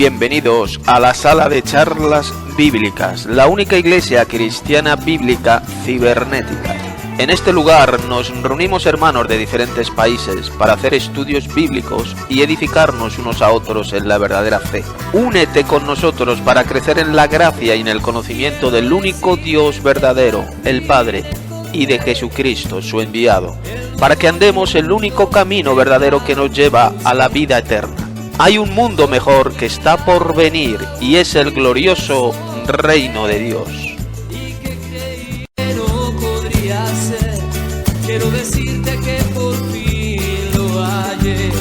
Bienvenidos a la sala de charlas bíblicas, la única iglesia cristiana bíblica cibernética. En este lugar nos reunimos hermanos de diferentes países para hacer estudios bíblicos y edificarnos unos a otros en la verdadera fe. Únete con nosotros para crecer en la gracia y en el conocimiento del único Dios verdadero, el Padre, y de Jesucristo, su enviado, para que andemos el único camino verdadero que nos lleva a la vida eterna. Hay un mundo mejor que está por venir y es el glorioso reino de Dios. Quiero decirte que por fin lo hallé.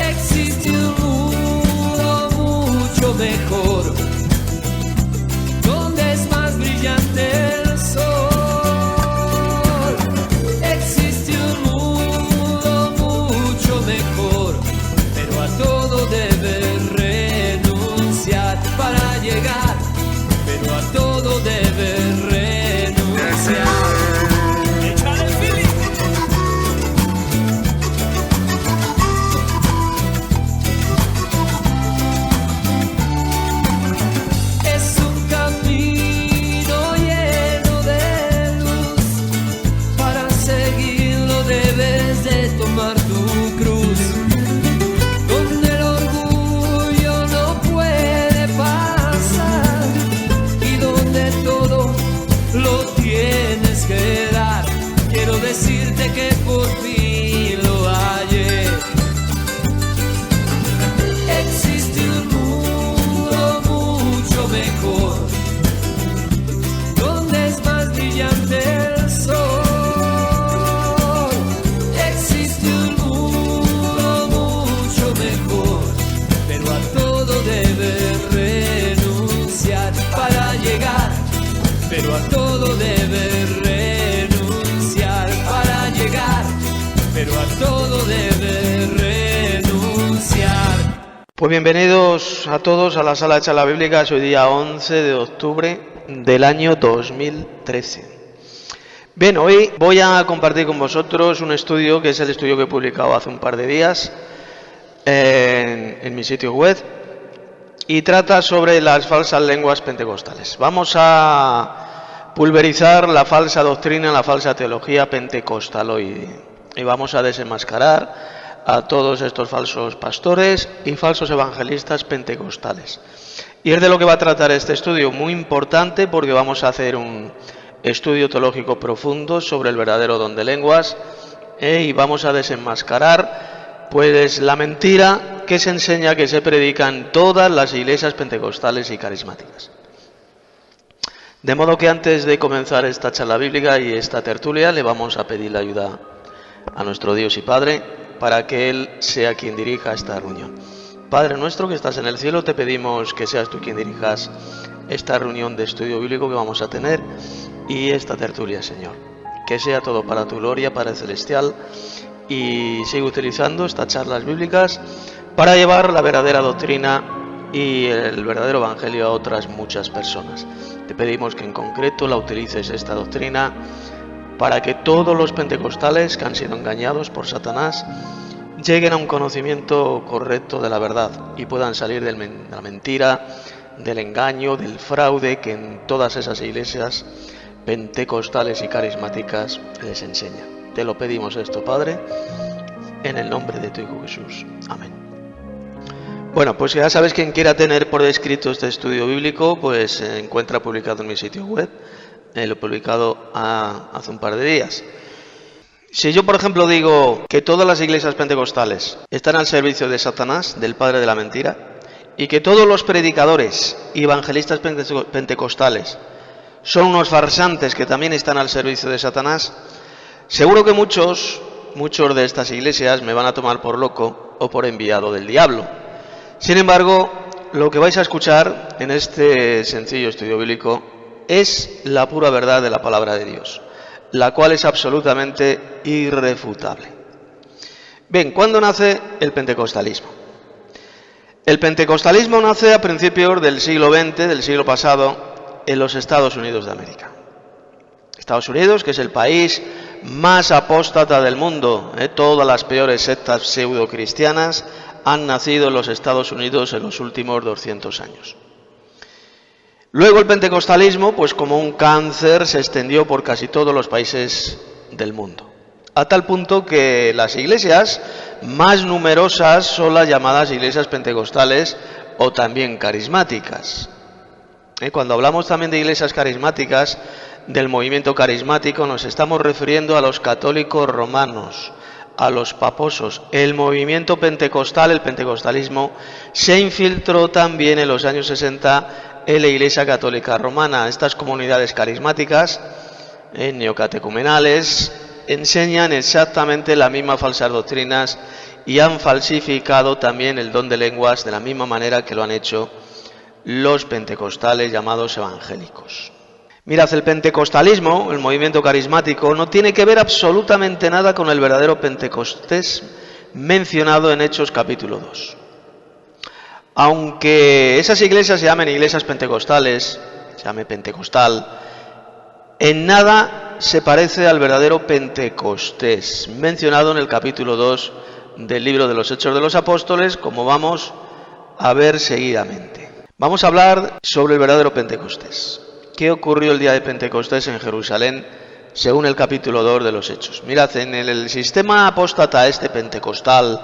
Existe un mundo mucho mejor, donde es más brillante el sol. Existe un mundo mucho mejor, pero a todo debes renunciar para llegar, pero a todo debes renunciar. Decirte que por fin lo hallé. Existe un mundo mucho mejor, donde es más brillante el sol. Existe un mundo mucho mejor, pero a todo debes renunciar para llegar, pero a todo debes pero a todo debe renunciar. Pues bienvenidos a todos a la sala de charla bíblica. Hoy día 11 de octubre del año 2013. Bien, hoy voy a compartir con vosotros un estudio que es el estudio que he publicado hace un par de días en mi sitio web y trata sobre las falsas lenguas pentecostales. Vamos a pulverizar la falsa doctrina, la falsa teología pentecostaloide. Y vamos a desenmascarar a todos estos falsos pastores y falsos evangelistas pentecostales. Y es de lo que va a tratar este estudio, muy importante porque vamos a hacer un estudio teológico profundo sobre el verdadero don de lenguas y vamos a desenmascarar pues la mentira que se enseña, que se predica en todas las iglesias pentecostales y carismáticas. De modo que antes de comenzar esta charla bíblica y esta tertulia le vamos a pedir la ayuda a nuestro Dios y Padre, para que Él sea quien dirija esta reunión. Padre nuestro que estás en el cielo, te pedimos que seas tú quien dirijas esta reunión de estudio bíblico que vamos a tener y esta tertulia, Señor. Que sea todo para tu gloria, Padre Celestial, y sigue utilizando estas charlas bíblicas para llevar la verdadera doctrina y el verdadero evangelio a otras muchas personas. Te pedimos que en concreto la utilices esta doctrina para que todos los pentecostales que han sido engañados por Satanás lleguen a un conocimiento correcto de la verdad y puedan salir de la mentira, del engaño, del fraude que en todas esas iglesias pentecostales y carismáticas les enseña. Te lo pedimos esto, Padre, en el nombre de tu Hijo Jesús. Amén. Bueno, pues ya sabes, quien quiera tener por escrito este estudio bíblico, pues se encuentra publicado en mi sitio web. Lo he publicado hace un par de días. Si yo, por ejemplo, digo que todas las iglesias pentecostales están al servicio de Satanás, del padre de la mentira, y que todos los predicadores y evangelistas pentecostales son unos farsantes que también están al servicio de Satanás, seguro que muchos de estas iglesias me van a tomar por loco o por enviado del diablo. Sin embargo, lo que vais a escuchar en este sencillo estudio bíblico es la pura verdad de la palabra de Dios, la cual es absolutamente irrefutable. Bien, ¿cuándo nace el pentecostalismo? El pentecostalismo nace a principios del siglo XX, del siglo pasado, en los Estados Unidos de América. Estados Unidos, que es el país más apóstata del mundo, todas las peores sectas pseudo-cristianas han nacido en los Estados Unidos en los últimos 200 años. Luego el pentecostalismo, pues como un cáncer, se extendió por casi todos los países del mundo, a tal punto que las iglesias más numerosas son las llamadas iglesias pentecostales o también carismáticas. Cuando hablamos también de iglesias carismáticas, del movimiento carismático, nos estamos refiriendo a los católicos romanos, a los paposos. El movimiento pentecostal, el pentecostalismo, se infiltró también en los años 60 en la Iglesia Católica Romana. Estas comunidades carismáticas, neocatecumenales, enseñan exactamente las mismas falsas doctrinas y han falsificado también el don de lenguas de la misma manera que lo han hecho los pentecostales llamados evangélicos. Mirad, el pentecostalismo, el movimiento carismático, no tiene que ver absolutamente nada con el verdadero Pentecostés mencionado en Hechos capítulo 2. Aunque esas iglesias se llamen iglesias pentecostales, se llame pentecostal, en nada se parece al verdadero Pentecostés mencionado en el capítulo 2 del libro de los Hechos de los Apóstoles, como vamos a ver seguidamente. Vamos a hablar sobre el verdadero Pentecostés. ¿Qué ocurrió el día de Pentecostés en Jerusalén según el capítulo 2 de los Hechos? Mirad, en el sistema apóstata pentecostal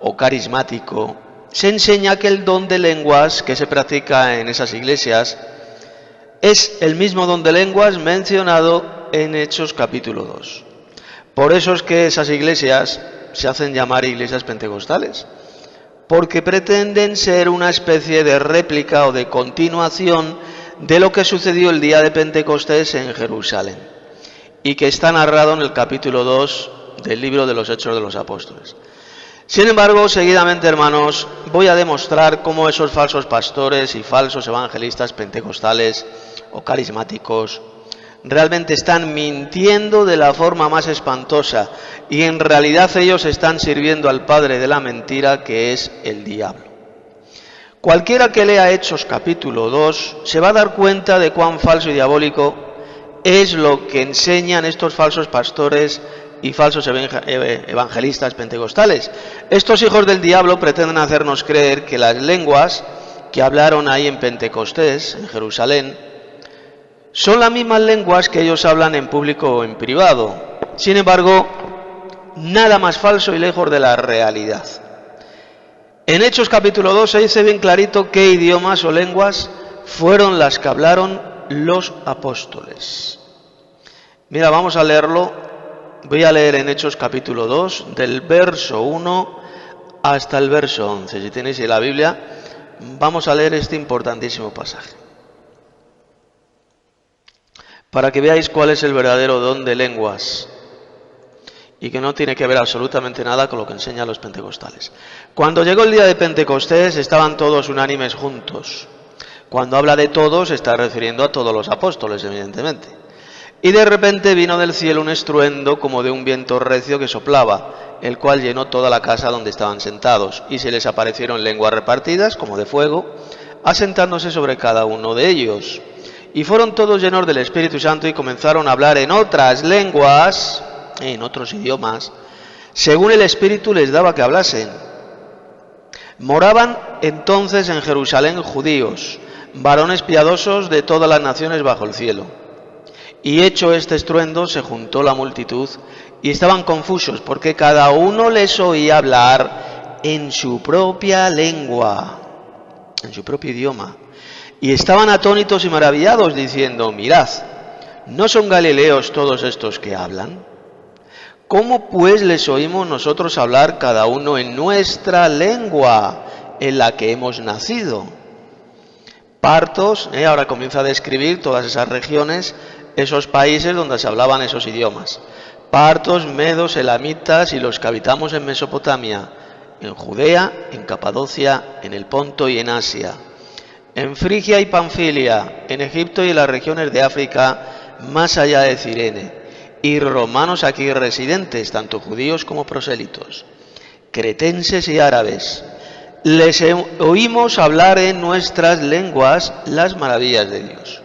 o carismático se enseña que el don de lenguas que se practica en esas iglesias es el mismo don de lenguas mencionado en Hechos capítulo 2. Por eso es que esas iglesias se hacen llamar iglesias pentecostales, porque pretenden ser una especie de réplica o de continuación de lo que sucedió el día de Pentecostés en Jerusalén y que está narrado en el capítulo 2 del libro de los Hechos de los Apóstoles. Sin embargo, seguidamente, hermanos, voy a demostrar cómo esos falsos pastores y falsos evangelistas pentecostales o carismáticos realmente están mintiendo de la forma más espantosa y en realidad ellos están sirviendo al padre de la mentira, que es el diablo. Cualquiera que lea Hechos capítulo 2 se va a dar cuenta de cuán falso y diabólico es lo que enseñan estos falsos pastores y falsos evangelistas pentecostales. Estos hijos del diablo pretenden hacernos creer que las lenguas que hablaron ahí en Pentecostés, en Jerusalén, son las mismas lenguas que ellos hablan en público o en privado. Sin embargo, nada más falso y lejos de la realidad. En Hechos capítulo 2 se dice bien clarito qué idiomas o lenguas fueron las que hablaron los apóstoles. Mira, vamos a leerlo. Voy a leer en Hechos capítulo 2, del verso 1 hasta el verso 11. Si tenéis la Biblia, vamos a leer este importantísimo pasaje, para que veáis cuál es el verdadero don de lenguas y que no tiene que ver absolutamente nada con lo que enseñan los pentecostales. Cuando llegó el día de Pentecostés estaban todos unánimes juntos. Cuando habla de todos, se está refiriendo a todos los apóstoles, evidentemente. Y de repente vino del cielo un estruendo como de un viento recio que soplaba, el cual llenó toda la casa donde estaban sentados, y se les aparecieron lenguas repartidas como de fuego, asentándose sobre cada uno de ellos. Y fueron todos llenos del Espíritu Santo y comenzaron a hablar en otras lenguas, en otros idiomas, según el Espíritu les daba que hablasen. Moraban entonces en Jerusalén judíos, varones piadosos de todas las naciones bajo el cielo. Y hecho este estruendo, se juntó la multitud y estaban confusos, porque cada uno les oía hablar en su propia lengua, en su propio idioma. Y estaban atónitos y maravillados, diciendo: mirad, ¿no son galileos todos estos que hablan? ¿Cómo pues les oímos nosotros hablar cada uno en nuestra lengua, en la que hemos nacido? Partos, ahora comienza a describir todas esas regiones, esos países donde se hablaban esos idiomas. Partos, medos, elamitas y los que habitamos en Mesopotamia, en Judea, en Capadocia, en el Ponto y en Asia, en Frigia y Panfilia, en Egipto y en las regiones de África, más allá de Cirene, y romanos aquí residentes, tanto judíos como prosélitos, cretenses y árabes. Les oímos hablar en nuestras lenguas las maravillas de Dios.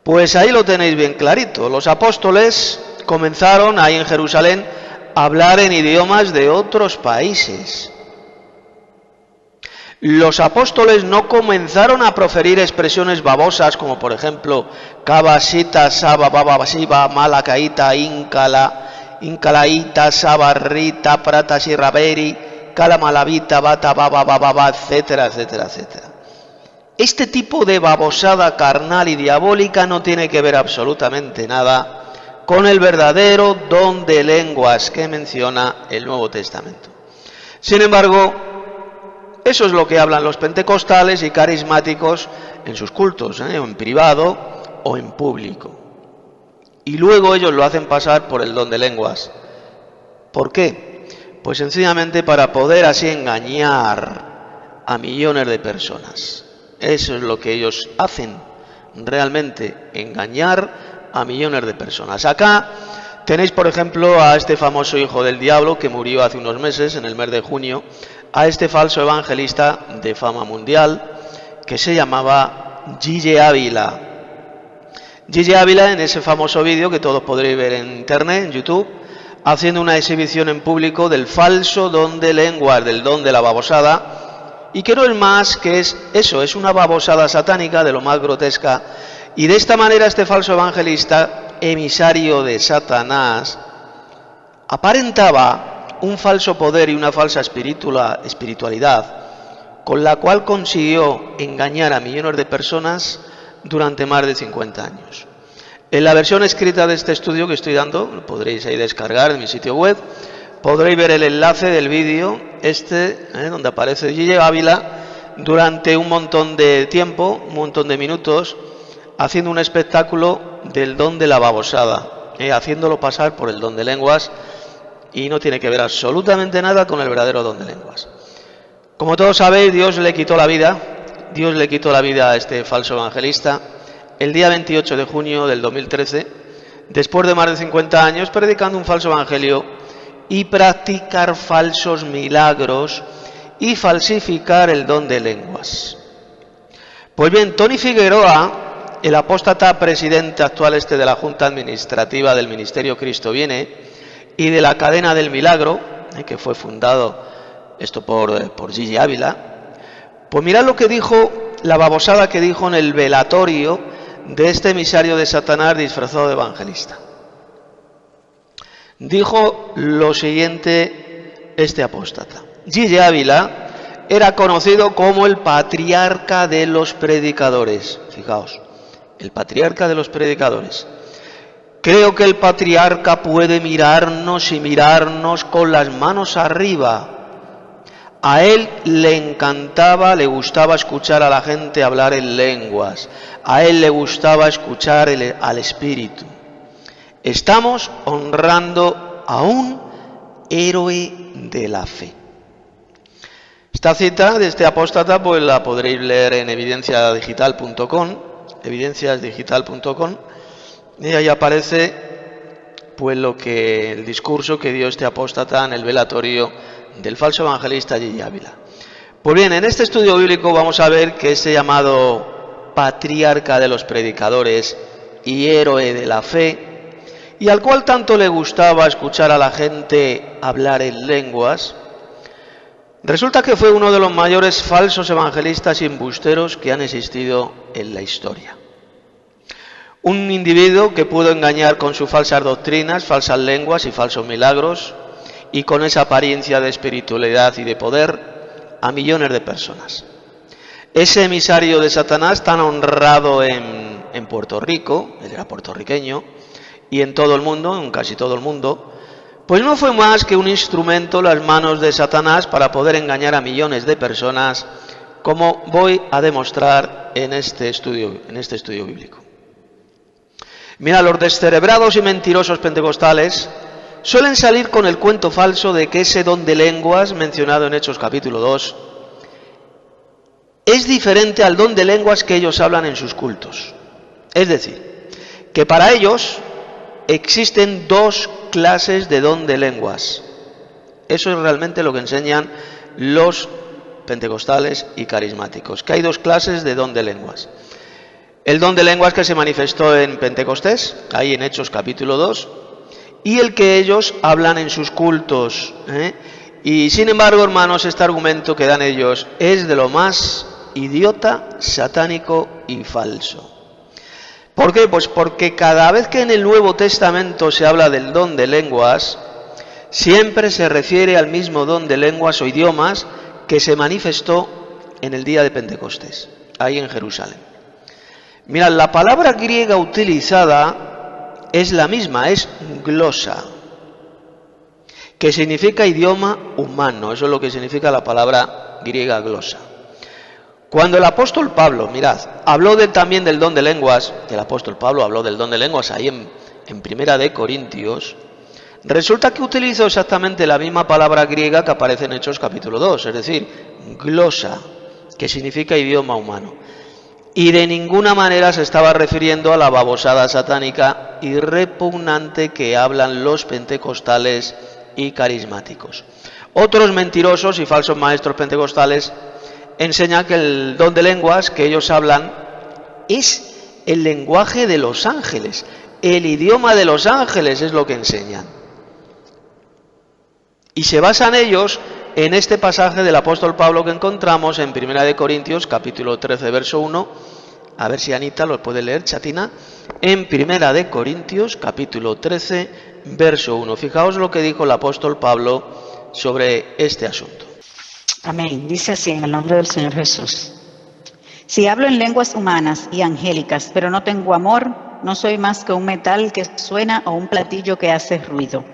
Pues ahí lo tenéis bien clarito. Los apóstoles comenzaron ahí en Jerusalén a hablar en idiomas de otros países. Los apóstoles no comenzaron a proferir expresiones babosas como por ejemplo Kabashita, Saba, Baba, Siva, Malacaita, Incalaita, Sabarrita, Prata, Shiraberi, Kalamalavita, Bata, Baba, Baba, etcétera, etcétera, etcétera. Este tipo de babosada carnal y diabólica no tiene que ver absolutamente nada con el verdadero don de lenguas que menciona el Nuevo Testamento. Sin embargo, eso es lo que hablan los pentecostales y carismáticos en sus cultos, en privado o en público. Y luego ellos lo hacen pasar por el don de lenguas. ¿Por qué? Pues sencillamente para poder así engañar a millones de personas. Eso es lo que ellos hacen, realmente, engañar a millones de personas. Acá tenéis, por ejemplo, a este famoso hijo del diablo que murió hace unos meses, en el mes de junio, a este falso evangelista de fama mundial que se llamaba Gille Ávila. Gille Ávila, en ese famoso vídeo que todos podréis ver en internet, en YouTube, haciendo una exhibición en público del falso don de lenguas, del don de la babosada, y que no es más que es eso, es una babosada satánica de lo más grotesca. Y de esta manera este falso evangelista, emisario de Satanás, aparentaba un falso poder y una falsa espiritualidad, con la cual consiguió engañar a millones de personas durante más de 50 años. En la versión escrita de este estudio que estoy dando, lo podréis ahí descargar en mi sitio web, podréis ver el enlace del vídeo donde aparece Gille Ávila durante un montón de tiempo, un montón de minutos, haciendo un espectáculo del don de la babosada, haciéndolo pasar por el don de lenguas, y no tiene que ver absolutamente nada con el verdadero don de lenguas. Como todos sabéis, Dios le quitó la vida a este falso evangelista el día 28 de junio del 2013, después de más de 50 años predicando un falso evangelio y practicar falsos milagros y falsificar el don de lenguas. Pues bien, Tony Figueroa, el apóstata presidente actual de la Junta Administrativa del Ministerio Cristo Viene y de la Cadena del Milagro, que fue fundado esto por Gille Ávila, pues mirad lo que dijo, la babosada que dijo en el velatorio de este emisario de Satanás disfrazado de evangelista. Dijo lo siguiente este apóstata: Gille Ávila era conocido como el patriarca de los predicadores. Fijaos, el patriarca de los predicadores. Creo que el patriarca puede mirarnos y mirarnos con las manos arriba. A él le encantaba, le gustaba escuchar a la gente hablar en lenguas. A él le gustaba escuchar al Espíritu. Estamos honrando a un héroe de la fe. Esta cita de este apóstata pues la podréis leer en evidenciasdigital.com, y ahí aparece pues el discurso que dio este apóstata en el velatorio del falso evangelista Gille Ávila. Pues bien, en este estudio bíblico vamos a ver que ese llamado patriarca de los predicadores y héroe de la fe, y al cual tanto le gustaba escuchar a la gente hablar en lenguas, resulta que fue uno de los mayores falsos evangelistas y embusteros que han existido en la historia. Un individuo que pudo engañar con sus falsas doctrinas, falsas lenguas y falsos milagros, y con esa apariencia de espiritualidad y de poder, a millones de personas. Ese emisario de Satanás, tan honrado en Puerto Rico, él era puertorriqueño, y en todo el mundo, en casi todo el mundo, pues no fue más que un instrumento en las manos de Satanás para poder engañar a millones de personas, como voy a demostrar en este estudio bíblico. Mira, los descerebrados y mentirosos pentecostales suelen salir con el cuento falso de que ese don de lenguas mencionado en Hechos capítulo 2 es diferente al don de lenguas que ellos hablan en sus cultos. Es decir, que para ellos existen dos clases de don de lenguas. Eso es realmente lo que enseñan los pentecostales y carismáticos, que hay dos clases de don de lenguas. El don de lenguas que se manifestó en Pentecostés, ahí en Hechos capítulo 2, y el que ellos hablan en sus cultos, Y sin embargo, hermanos, este argumento que dan ellos es de lo más idiota, satánico y falso. ¿Por qué? Pues porque cada vez que en el Nuevo Testamento se habla del don de lenguas, siempre se refiere al mismo don de lenguas o idiomas que se manifestó en el día de Pentecostés, ahí en Jerusalén. Mirad, la palabra griega utilizada es la misma, es glosa, que significa idioma humano. Eso es lo que significa la palabra griega glosa. Cuando el apóstol Pablo, mirad, habló también del don de lenguas, el apóstol Pablo habló del don de lenguas ahí en Primera de Corintios, resulta que utilizó exactamente la misma palabra griega que aparece en Hechos capítulo 2, es decir, glosa, que significa idioma humano. Y de ninguna manera se estaba refiriendo a la babosada satánica y repugnante que hablan los pentecostales y carismáticos. Otros mentirosos y falsos maestros pentecostales enseñan que el don de lenguas que ellos hablan es el lenguaje de los ángeles, el idioma de los ángeles es lo que enseñan. Y se basan ellos en este pasaje del apóstol Pablo que encontramos en 1 de Corintios, capítulo 13, verso 1. A ver si Anita lo puede leer, chatina. En 1 de Corintios, capítulo 13, verso 1. Fijaos lo que dijo el apóstol Pablo sobre este asunto. Amén. Dice así en el nombre del Señor Jesús. Si hablo en lenguas humanas y angélicas, pero no tengo amor, no soy más que un metal que suena o un platillo que hace ruido.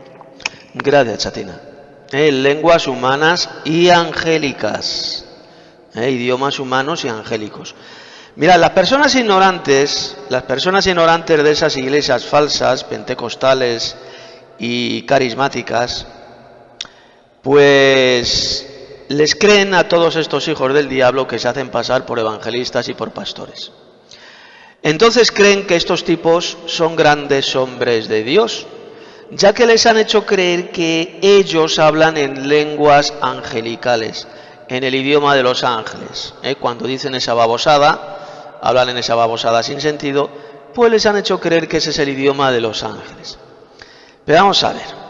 Gracias, chatina. Lenguas humanas y angélicas. Idiomas humanos y angélicos. Mirad, las personas ignorantes de esas iglesias falsas, pentecostales y carismáticas, pues les creen a todos estos hijos del diablo que se hacen pasar por evangelistas y por pastores. Entonces creen que estos tipos son grandes hombres de Dios, ya que les han hecho creer que ellos hablan en lenguas angelicales, en el idioma de los ángeles. Cuando dicen esa babosada, hablan en esa babosada sin sentido, pues les han hecho creer que ese es el idioma de los ángeles. Pero vamos a ver,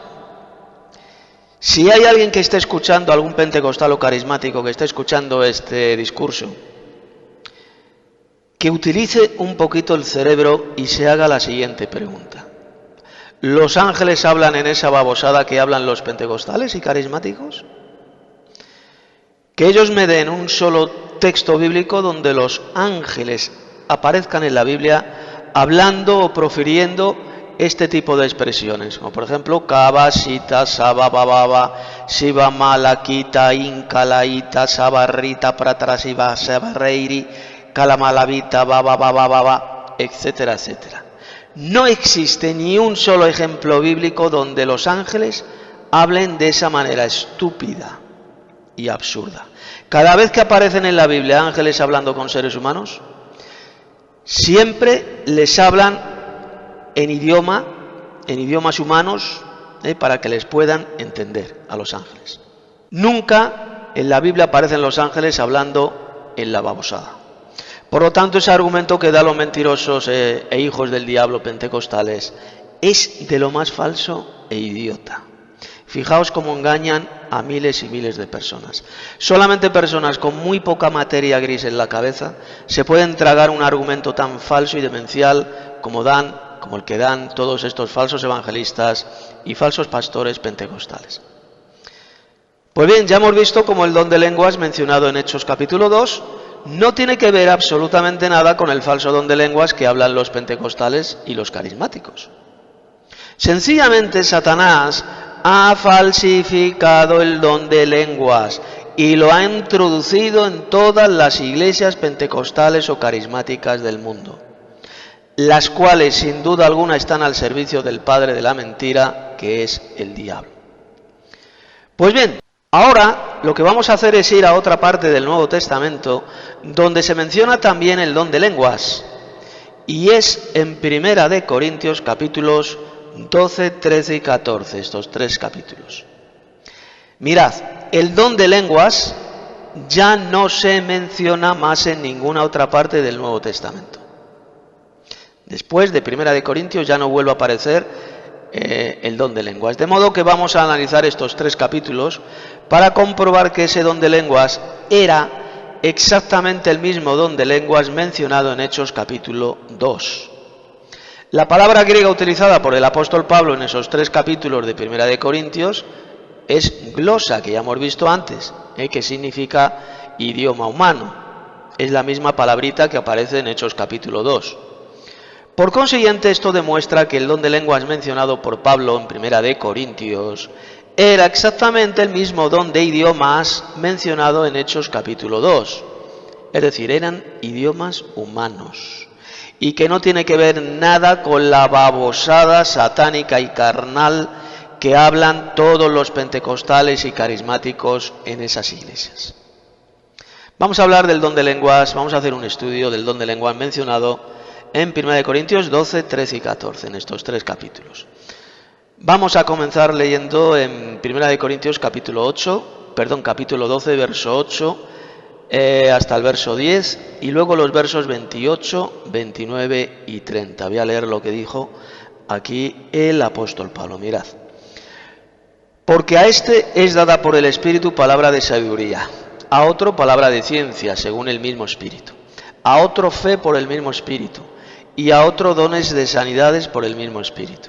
si hay alguien que esté escuchando, algún pentecostal o carismático que esté escuchando este discurso, que utilice un poquito el cerebro y se haga la siguiente pregunta. ¿Los ángeles hablan en esa babosada que hablan los pentecostales y carismáticos? Que ellos me den un solo texto bíblico donde los ángeles aparezcan en la Biblia hablando o profiriendo este tipo de expresiones, como por ejemplo Kaba, Sita, Saba, Bababa, Shiva, Malakita, Incalaita, Sabarrita, Pratrasiva, Sabarreiri, Kalamalavita, Baba, Baba, Baba, etcétera, etcétera. No existe ni un solo ejemplo bíblico donde los ángeles hablen de esa manera estúpida y absurda. Cada vez que aparecen en la Biblia ángeles hablando con seres humanos, siempre les hablan en idiomas humanos, para que les puedan entender a los ángeles. Nunca en la Biblia aparecen los ángeles hablando en la babosada. Por lo tanto, ese argumento que dan los mentirosos e hijos del diablo pentecostales es de lo más falso e idiota. Fijaos cómo engañan a miles y miles de personas. Solamente personas con muy poca materia gris en la cabeza se pueden tragar un argumento tan falso y demencial como el que dan todos estos falsos evangelistas y falsos pastores pentecostales. Pues bien, ya hemos visto cómo el don de lenguas mencionado en Hechos capítulo 2 no tiene que ver absolutamente nada con el falso don de lenguas que hablan los pentecostales y los carismáticos. Sencillamente Satanás ha falsificado el don de lenguas y lo ha introducido en todas las iglesias pentecostales o carismáticas del mundo, las cuales sin duda alguna están al servicio del padre de la mentira, que es el diablo. Pues bien, ahora lo que vamos a hacer es ir a otra parte del Nuevo Testamento donde se menciona también el don de lenguas, y es en 1 de Corintios capítulos 12, 13 y 14, estos tres capítulos. Mirad, el don de lenguas ya no se menciona más en ninguna otra parte del Nuevo Testamento. Después de 1 de Corintios ya no vuelve a aparecer el don de lenguas. De modo que vamos a analizar estos 3 capítulos para comprobar que ese don de lenguas era exactamente el mismo don de lenguas mencionado en Hechos capítulo 2. La palabra griega utilizada por el apóstol Pablo en esos 3 capítulos de Primera de Corintios es glosa, que ya hemos visto antes, que significa idioma humano. Es la misma palabrita que aparece en Hechos capítulo 2. Por consiguiente, esto demuestra que el don de lenguas mencionado por Pablo en Primera de Corintios era exactamente el mismo don de idiomas mencionado en Hechos capítulo 2. Es decir, eran idiomas humanos. Y que no tiene que ver nada con la babosada satánica y carnal que hablan todos los pentecostales y carismáticos en esas iglesias. Vamos a hablar del don de lenguas, vamos a hacer un estudio del don de lenguas mencionado en 1 Corintios 12, 13 y 14, en estos 3 capítulos. Vamos a comenzar leyendo en 1 Corintios capítulo 12, verso 8, hasta el verso 10, y luego los versos 28, 29 y 30. Voy a leer lo que dijo aquí el apóstol Pablo. Mirad. Porque a este es dada por el Espíritu palabra de sabiduría, a otro palabra de ciencia, según el mismo Espíritu, a otro fe por el mismo Espíritu, y a otro dones de sanidades por el mismo Espíritu,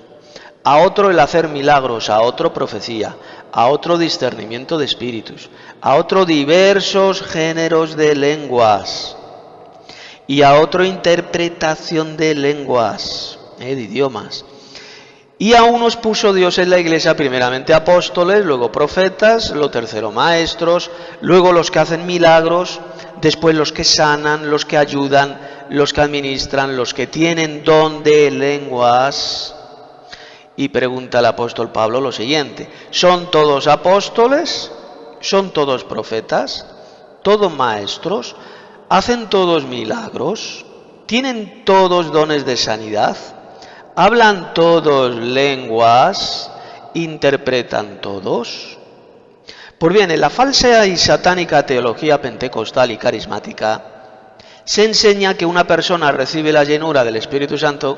a otro el hacer milagros, a otro profecía, a otro discernimiento de espíritus, a otro diversos géneros de lenguas, y a otro interpretación de lenguas, de idiomas. Y a unos puso Dios en la iglesia primeramente apóstoles, luego profetas, lo tercero maestros, luego los que hacen milagros, después los que sanan, los que ayudan, los que administran, los que tienen don de lenguas. Y pregunta el apóstol Pablo lo siguiente: ¿son todos apóstoles? ¿Son todos profetas? ¿Todos maestros? ¿Hacen todos milagros? ¿Tienen todos dones de sanidad? ¿Hablan todos lenguas? ¿Interpretan todos? Pues bien, en la falsa y satánica teología pentecostal y carismática se enseña que una persona recibe la llenura del Espíritu Santo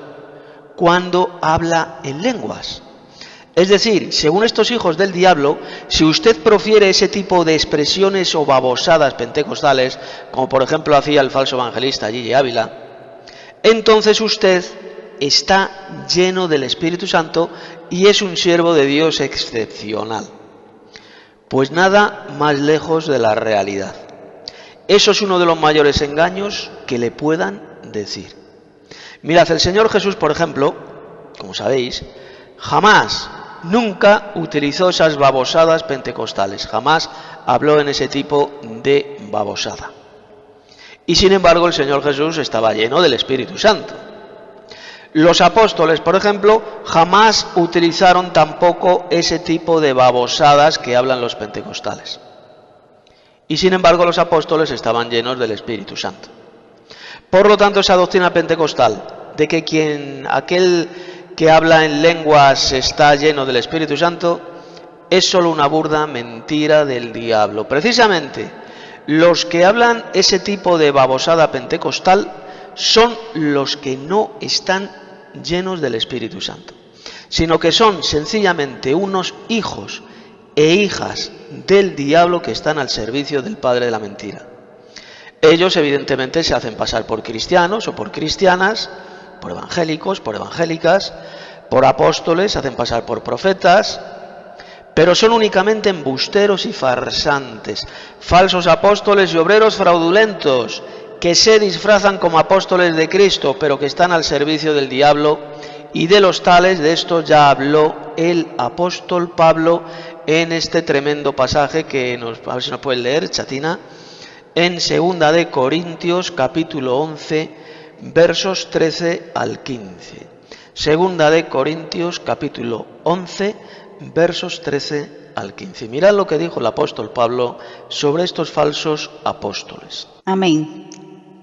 cuando habla en lenguas. Es decir, según estos hijos del diablo, si usted profiere ese tipo de expresiones o babosadas pentecostales, como por ejemplo hacía el falso evangelista Gigi Ávila, entonces usted está lleno del Espíritu Santo y es un siervo de Dios excepcional. Pues nada más lejos de la realidad. Eso es uno de los mayores engaños que le puedan decir. Mirad, el Señor Jesús, por ejemplo, como sabéis, jamás, nunca utilizó esas babosadas pentecostales, jamás habló en ese tipo de babosada. Y sin embargo, el Señor Jesús estaba lleno del Espíritu Santo. Los apóstoles, por ejemplo, jamás utilizaron tampoco ese tipo de babosadas que hablan los pentecostales. Y sin embargo, los apóstoles estaban llenos del Espíritu Santo. Por lo tanto, esa doctrina pentecostal de que aquel que habla en lenguas está lleno del Espíritu Santo es solo una burda mentira del diablo. Precisamente, los que hablan ese tipo de babosada pentecostal son los que no están llenos del Espíritu Santo, sino que son sencillamente unos hijos e hijas del diablo que están al servicio del padre de la mentira. Ellos evidentemente se hacen pasar por cristianos o por cristianas, por evangélicos, por evangélicas, por apóstoles, se hacen pasar por profetas, pero son únicamente embusteros y farsantes, falsos apóstoles y obreros fraudulentos, que se disfrazan como apóstoles de Cristo, pero que están al servicio del diablo, y de los tales, de esto ya habló el apóstol Pablo en este tremendo pasaje que a ver si nos pueden leer, Chatina, en 2 de Corintios, capítulo 11, versos 13 al 15. 2 de Corintios, capítulo 11, versos 13 al 15. Mirad lo que dijo el apóstol Pablo sobre estos falsos apóstoles. Amén.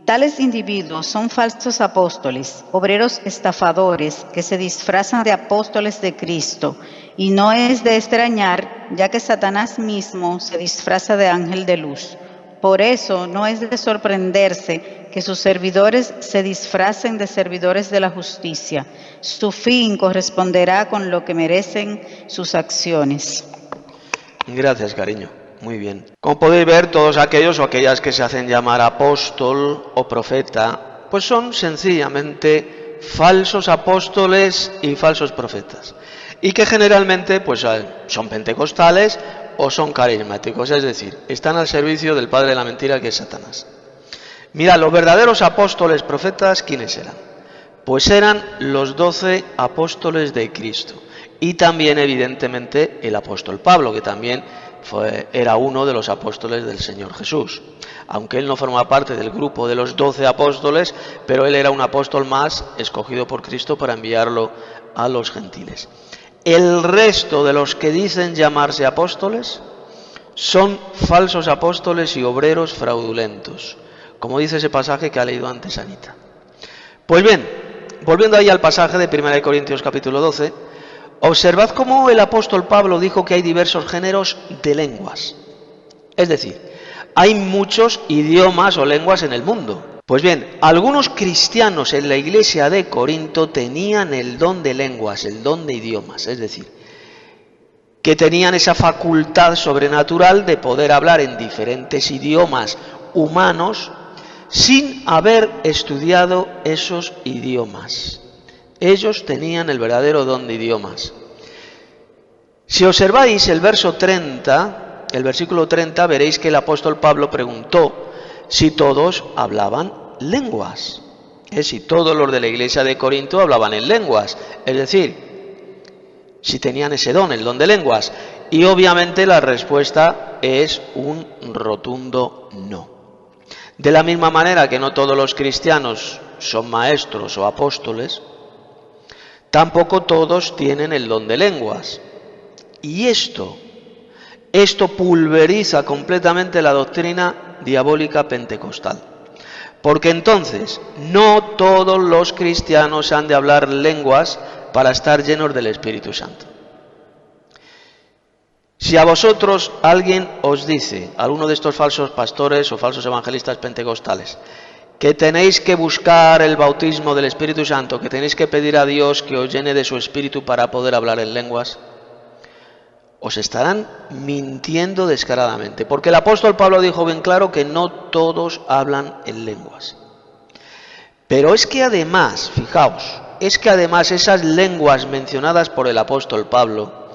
Tales individuos son falsos apóstoles, obreros estafadores que se disfrazan de apóstoles de Cristo, y no es de extrañar, ya que Satanás mismo se disfraza de ángel de luz. Por eso no es de sorprenderse que sus servidores se disfracen de servidores de la justicia. Su fin corresponderá con lo que merecen sus acciones. Gracias, cariño. Muy bien. Como podéis ver, todos aquellos o aquellas que se hacen llamar apóstol o profeta, pues son sencillamente falsos apóstoles y falsos profetas. Y que generalmente pues son pentecostales o son carismáticos, es decir, están al servicio del padre de la mentira, que es Satanás. Mira, los verdaderos apóstoles profetas, ¿quiénes eran? Pues eran los 12 apóstoles de Cristo. Y también, evidentemente, el apóstol Pablo, que también era uno de los apóstoles del Señor Jesús. Aunque él no forma parte del grupo de los 12 apóstoles, pero él era un apóstol más escogido por Cristo para enviarlo a los gentiles. El resto de los que dicen llamarse apóstoles son falsos apóstoles y obreros fraudulentos, como dice ese pasaje que ha leído antes Anita. Pues bien, volviendo ahí al pasaje de 1 Corintios capítulo 12, observad cómo el apóstol Pablo dijo que hay diversos géneros de lenguas. Es decir, hay muchos idiomas o lenguas en el mundo. Pues bien, algunos cristianos en la iglesia de Corinto tenían el don de lenguas, el don de idiomas, es decir, que tenían esa facultad sobrenatural de poder hablar en diferentes idiomas humanos sin haber estudiado esos idiomas. Ellos tenían el verdadero don de idiomas. Si observáis el verso 30, el versículo 30, veréis que el apóstol Pablo preguntó si todos hablaban lenguas. Si todos los de la iglesia de Corinto hablaban en lenguas, es decir, si tenían ese don, el don de lenguas. Y obviamente la respuesta es un rotundo no. De la misma manera que no todos los cristianos son maestros o apóstoles, tampoco todos tienen el don de lenguas. Y esto pulveriza completamente la doctrina diabólica pentecostal. Porque entonces no todos los cristianos han de hablar lenguas para estar llenos del Espíritu Santo. Si a vosotros alguien os dice, alguno de estos falsos pastores o falsos evangelistas pentecostales, que tenéis que buscar el bautismo del Espíritu Santo, que tenéis que pedir a Dios que os llene de su Espíritu para poder hablar en lenguas, os estarán mintiendo descaradamente, porque el apóstol Pablo dijo bien claro que no todos hablan en lenguas. Pero es que además, fijaos, esas lenguas mencionadas por el apóstol Pablo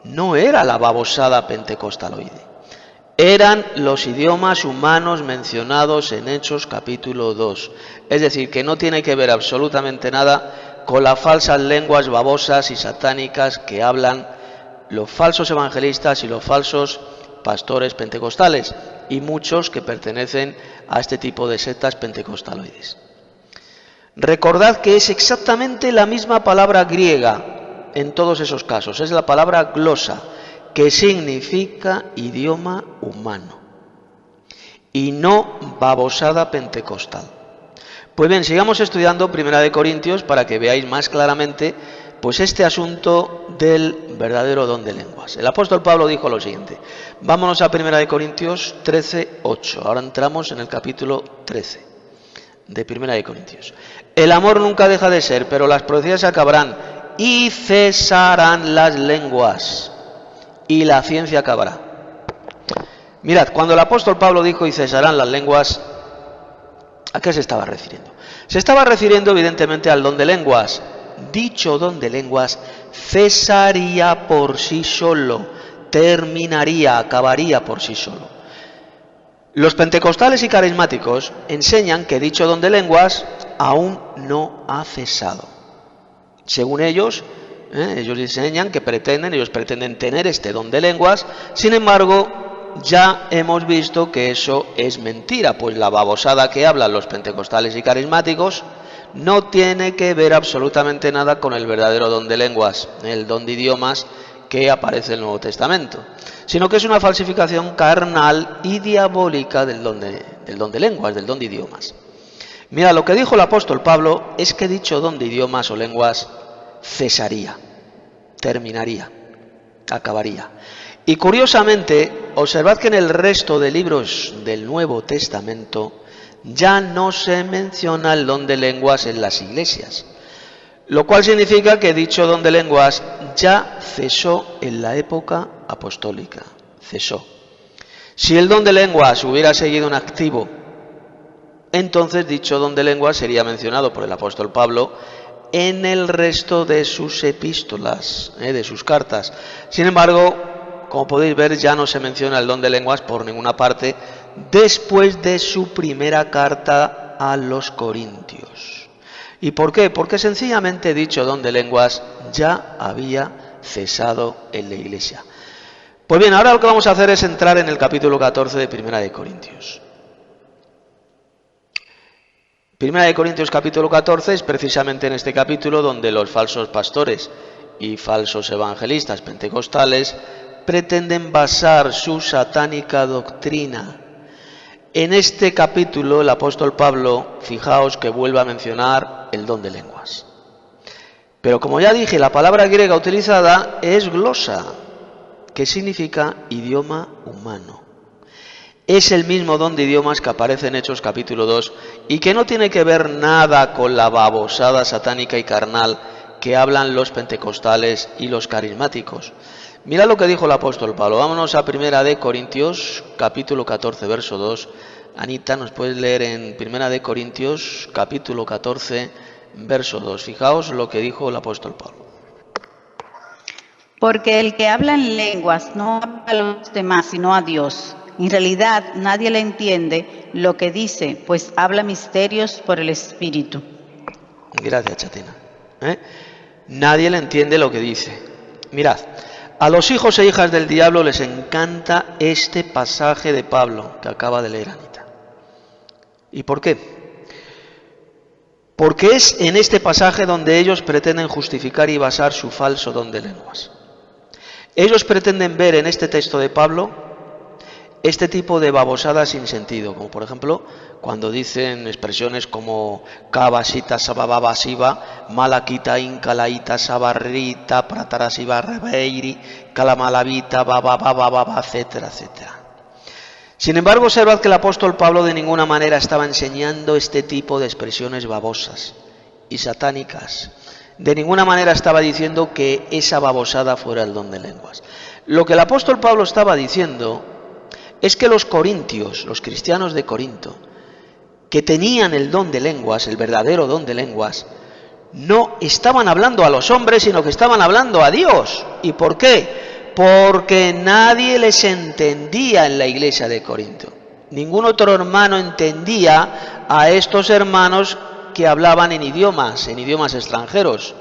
no era la babosada pentecostaloide, eran los idiomas humanos mencionados en Hechos capítulo 2, es decir, que no tiene que ver absolutamente nada con las falsas lenguas babosas y satánicas que hablan los falsos evangelistas y los falsos pastores pentecostales, y muchos que pertenecen a este tipo de sectas pentecostaloides. Recordad que es exactamente la misma palabra griega en todos esos casos, es la palabra glosa, que significa idioma humano, y no babosada pentecostal. Pues bien, sigamos estudiando 1 Corintios para que veáis más claramente pues este asunto del verdadero don de lenguas. El apóstol Pablo dijo lo siguiente. Vámonos a 1 Corintios 13, 8. Ahora entramos en el capítulo 13 de 1 Corintios. El amor nunca deja de ser, pero las profecías se acabarán y cesarán las lenguas y la ciencia acabará. Mirad, cuando el apóstol Pablo dijo y cesarán las lenguas, ¿a qué se estaba refiriendo? Se estaba refiriendo evidentemente al don de lenguas. Dicho don de lenguas cesaría por sí solo, terminaría, acabaría por sí solo. Los pentecostales y carismáticos enseñan que dicho don de lenguas aún no ha cesado. Según ellos enseñan que ellos pretenden tener este don de lenguas, sin embargo, ya hemos visto que eso es mentira, pues la babosada que hablan los pentecostales y carismáticos no tiene que ver absolutamente nada con el verdadero don de lenguas, el don de idiomas que aparece en el Nuevo Testamento, sino que es una falsificación carnal y diabólica del don de lenguas, del don de idiomas. Mira, lo que dijo el apóstol Pablo es que dicho don de idiomas o lenguas cesaría, terminaría, acabaría. Y curiosamente, observad que en el resto de libros del Nuevo Testamento ya no se menciona el don de lenguas en las iglesias, lo cual significa que dicho don de lenguas ya cesó en la época apostólica, cesó. Si el don de lenguas hubiera seguido en activo, entonces dicho don de lenguas sería mencionado por el apóstol Pablo en el resto de sus epístolas, de sus cartas. Sin embargo, como podéis ver, ya no se menciona el don de lenguas por ninguna parte después de su primera carta a los Corintios. ¿Y por qué? Porque sencillamente dicho don de lenguas ya había cesado en la iglesia. Pues bien, ahora lo que vamos a hacer es entrar en el capítulo 14 de Primera de Corintios. Primera de Corintios capítulo 14 es precisamente en este capítulo donde los falsos pastores y falsos evangelistas pentecostales pretenden basar su satánica doctrina. En este capítulo el apóstol Pablo, fijaos que vuelve a mencionar el don de lenguas. Pero como ya dije, la palabra griega utilizada es glosa, que significa idioma humano. Es el mismo don de idiomas que aparece en Hechos capítulo 2 y que no tiene que ver nada con la babosada satánica y carnal que hablan los pentecostales y los carismáticos. Mira lo que dijo el apóstol Pablo. Vámonos a Primera de Corintios capítulo 14 verso 2. Anita, ¿nos puedes leer en Primera de Corintios capítulo 14 verso 2? Fijaos lo que dijo el apóstol Pablo. Porque el que habla en lenguas no habla a los demás, sino a Dios. En realidad nadie le entiende lo que dice, pues habla misterios por el Espíritu. Gracias, Chatina. Nadie le entiende lo que dice. Mirad, a los hijos e hijas del diablo les encanta este pasaje de Pablo que acaba de leer Anita. ¿Y por qué? Porque es en este pasaje donde ellos pretenden justificar y basar su falso don de lenguas. Ellos pretenden ver en este texto de Pablo este tipo de babosadas sin sentido, como por ejemplo cuando dicen expresiones como cabasita sabababasiva, malaquita incalaita sabarrita, pratarasiva rebeiri, calamalavita bababababa, etcétera, etcétera. Sin embargo, observad que el apóstol Pablo de ninguna manera estaba enseñando este tipo de expresiones babosas y satánicas. De ninguna manera estaba diciendo que esa babosada fuera el don de lenguas. Lo que el apóstol Pablo estaba diciendo es que los corintios, los cristianos de Corinto, que tenían el don de lenguas, el verdadero don de lenguas, no estaban hablando a los hombres, sino que estaban hablando a Dios. ¿Y por qué? Porque nadie les entendía en la iglesia de Corinto. Ningún otro hermano entendía a estos hermanos que hablaban en idiomas extranjeros.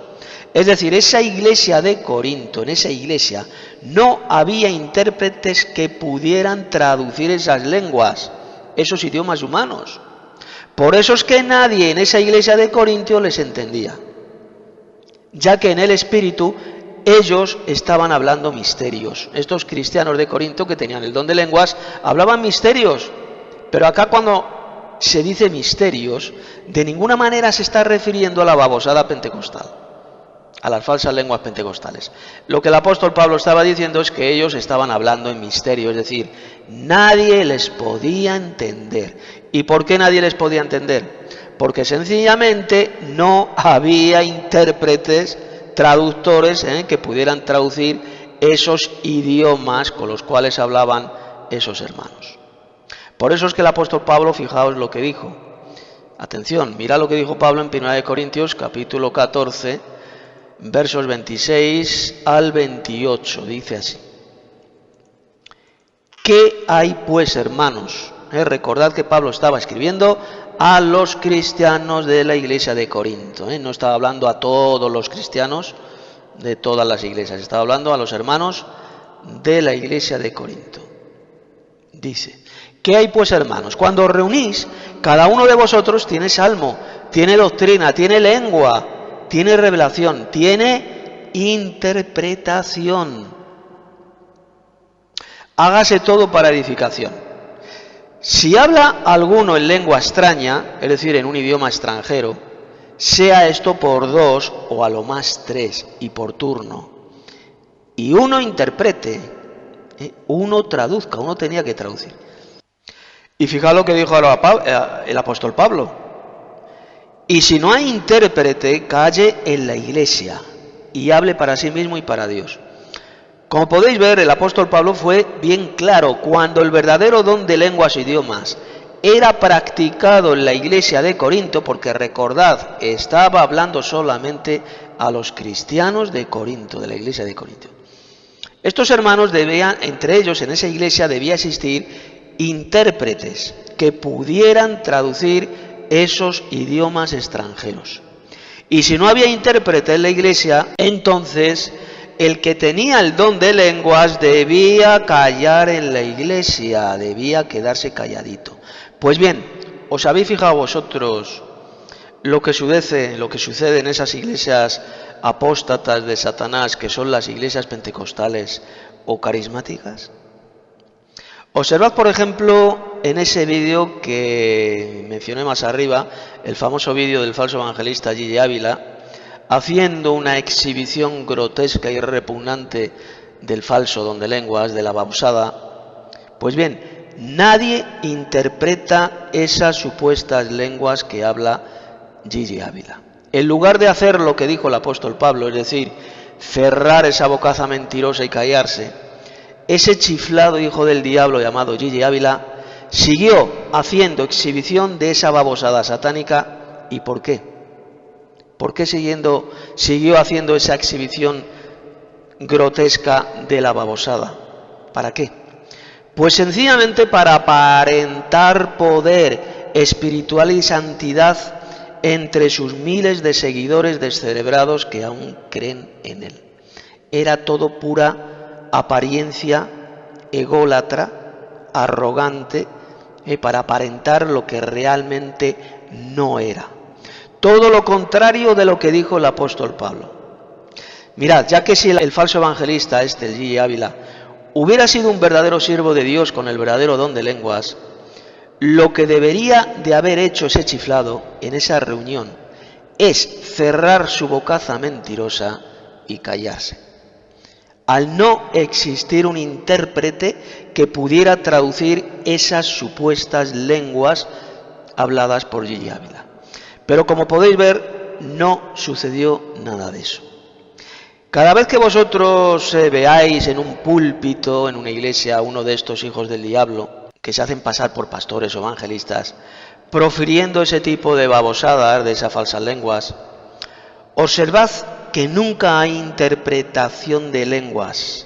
Es decir, esa iglesia de Corinto, en esa iglesia no había intérpretes que pudieran traducir esas lenguas, esos idiomas humanos. Por eso es que nadie en esa iglesia de Corinto les entendía, ya que en el Espíritu ellos estaban hablando misterios. Estos cristianos de Corinto que tenían el don de lenguas hablaban misterios, pero acá cuando se dice misterios, de ninguna manera se está refiriendo a la babosada pentecostal, a las falsas lenguas pentecostales. Lo que el apóstol Pablo estaba diciendo es que ellos estaban hablando en misterio, es decir, nadie les podía entender. ¿Y por qué nadie les podía entender? Porque sencillamente no había intérpretes, traductores, que pudieran traducir esos idiomas con los cuales hablaban esos hermanos. Por eso es que el apóstol Pablo, fijaos lo que dijo. Atención, mira lo que dijo Pablo en 1 Corintios capítulo 14, versos 26 al 28, dice así. ¿Qué hay pues, hermanos? Recordad que Pablo estaba escribiendo a los cristianos de la iglesia de Corinto. No estaba hablando a todos los cristianos de todas las iglesias, estaba hablando a los hermanos de la iglesia de Corinto. Dice, ¿qué hay pues, hermanos? Cuando os reunís, cada uno de vosotros tiene salmo, tiene doctrina, tiene lengua, tiene revelación, tiene interpretación. Hágase todo para edificación. Si habla alguno en lengua extraña, es decir, en un idioma extranjero, sea esto por 2 o a lo más 3 y por turno. Y uno interprete, uno traduzca, uno tenía que traducir. Y fijaos lo que dijo ahora el apóstol Pablo. Y si no hay intérprete, calle en la iglesia y hable para sí mismo y para Dios. Como podéis ver, el apóstol Pablo fue bien claro. Cuando el verdadero don de lenguas e idiomas era practicado en la iglesia de Corinto, porque recordad, estaba hablando solamente a los cristianos de Corinto, de la iglesia de Corinto. Estos hermanos debían, entre ellos en esa iglesia debía existir intérpretes que pudieran traducir esos idiomas extranjeros. Y si no había intérprete en la iglesia, entonces el que tenía el don de lenguas debía callar en la iglesia, debía quedarse calladito. Pues bien, ¿os habéis fijado vosotros lo que sucede en esas iglesias apóstatas de Satanás, que son las iglesias pentecostales o carismáticas? Observad, por ejemplo, en ese vídeo que mencioné más arriba, el famoso vídeo del falso evangelista Gigi Ávila, haciendo una exhibición grotesca y repugnante del falso don de lenguas, de la babosada. Pues bien, nadie interpreta esas supuestas lenguas que habla Gigi Ávila. En lugar de hacer lo que dijo el apóstol Pablo, es decir, cerrar esa bocaza mentirosa y callarse, ese chiflado hijo del diablo llamado Gigi Ávila siguió haciendo exhibición de esa babosada satánica. ¿Y por qué? ¿Por qué siguió haciendo esa exhibición grotesca de la babosada? ¿Para qué? Pues sencillamente para aparentar poder espiritual y santidad entre sus miles de seguidores descerebrados que aún creen en él. Era todo pura apariencia ególatra, arrogante, para aparentar lo que realmente no era. Todo lo contrario de lo que dijo el apóstol Pablo. Mirad, ya que si el falso evangelista, el Gigi Ávila, hubiera sido un verdadero siervo de Dios con el verdadero don de lenguas, lo que debería de haber hecho ese chiflado en esa reunión es cerrar su bocaza mentirosa y callarse. Al no existir un intérprete que pudiera traducir esas supuestas lenguas habladas por Gigi Ávila. Pero como podéis ver, no sucedió nada de eso. Cada vez que vosotros veáis en un púlpito, en una iglesia, a uno de estos hijos del diablo, que se hacen pasar por pastores o evangelistas, profiriendo ese tipo de babosadas, de esas falsas lenguas, observad que nunca hay interpretación de lenguas.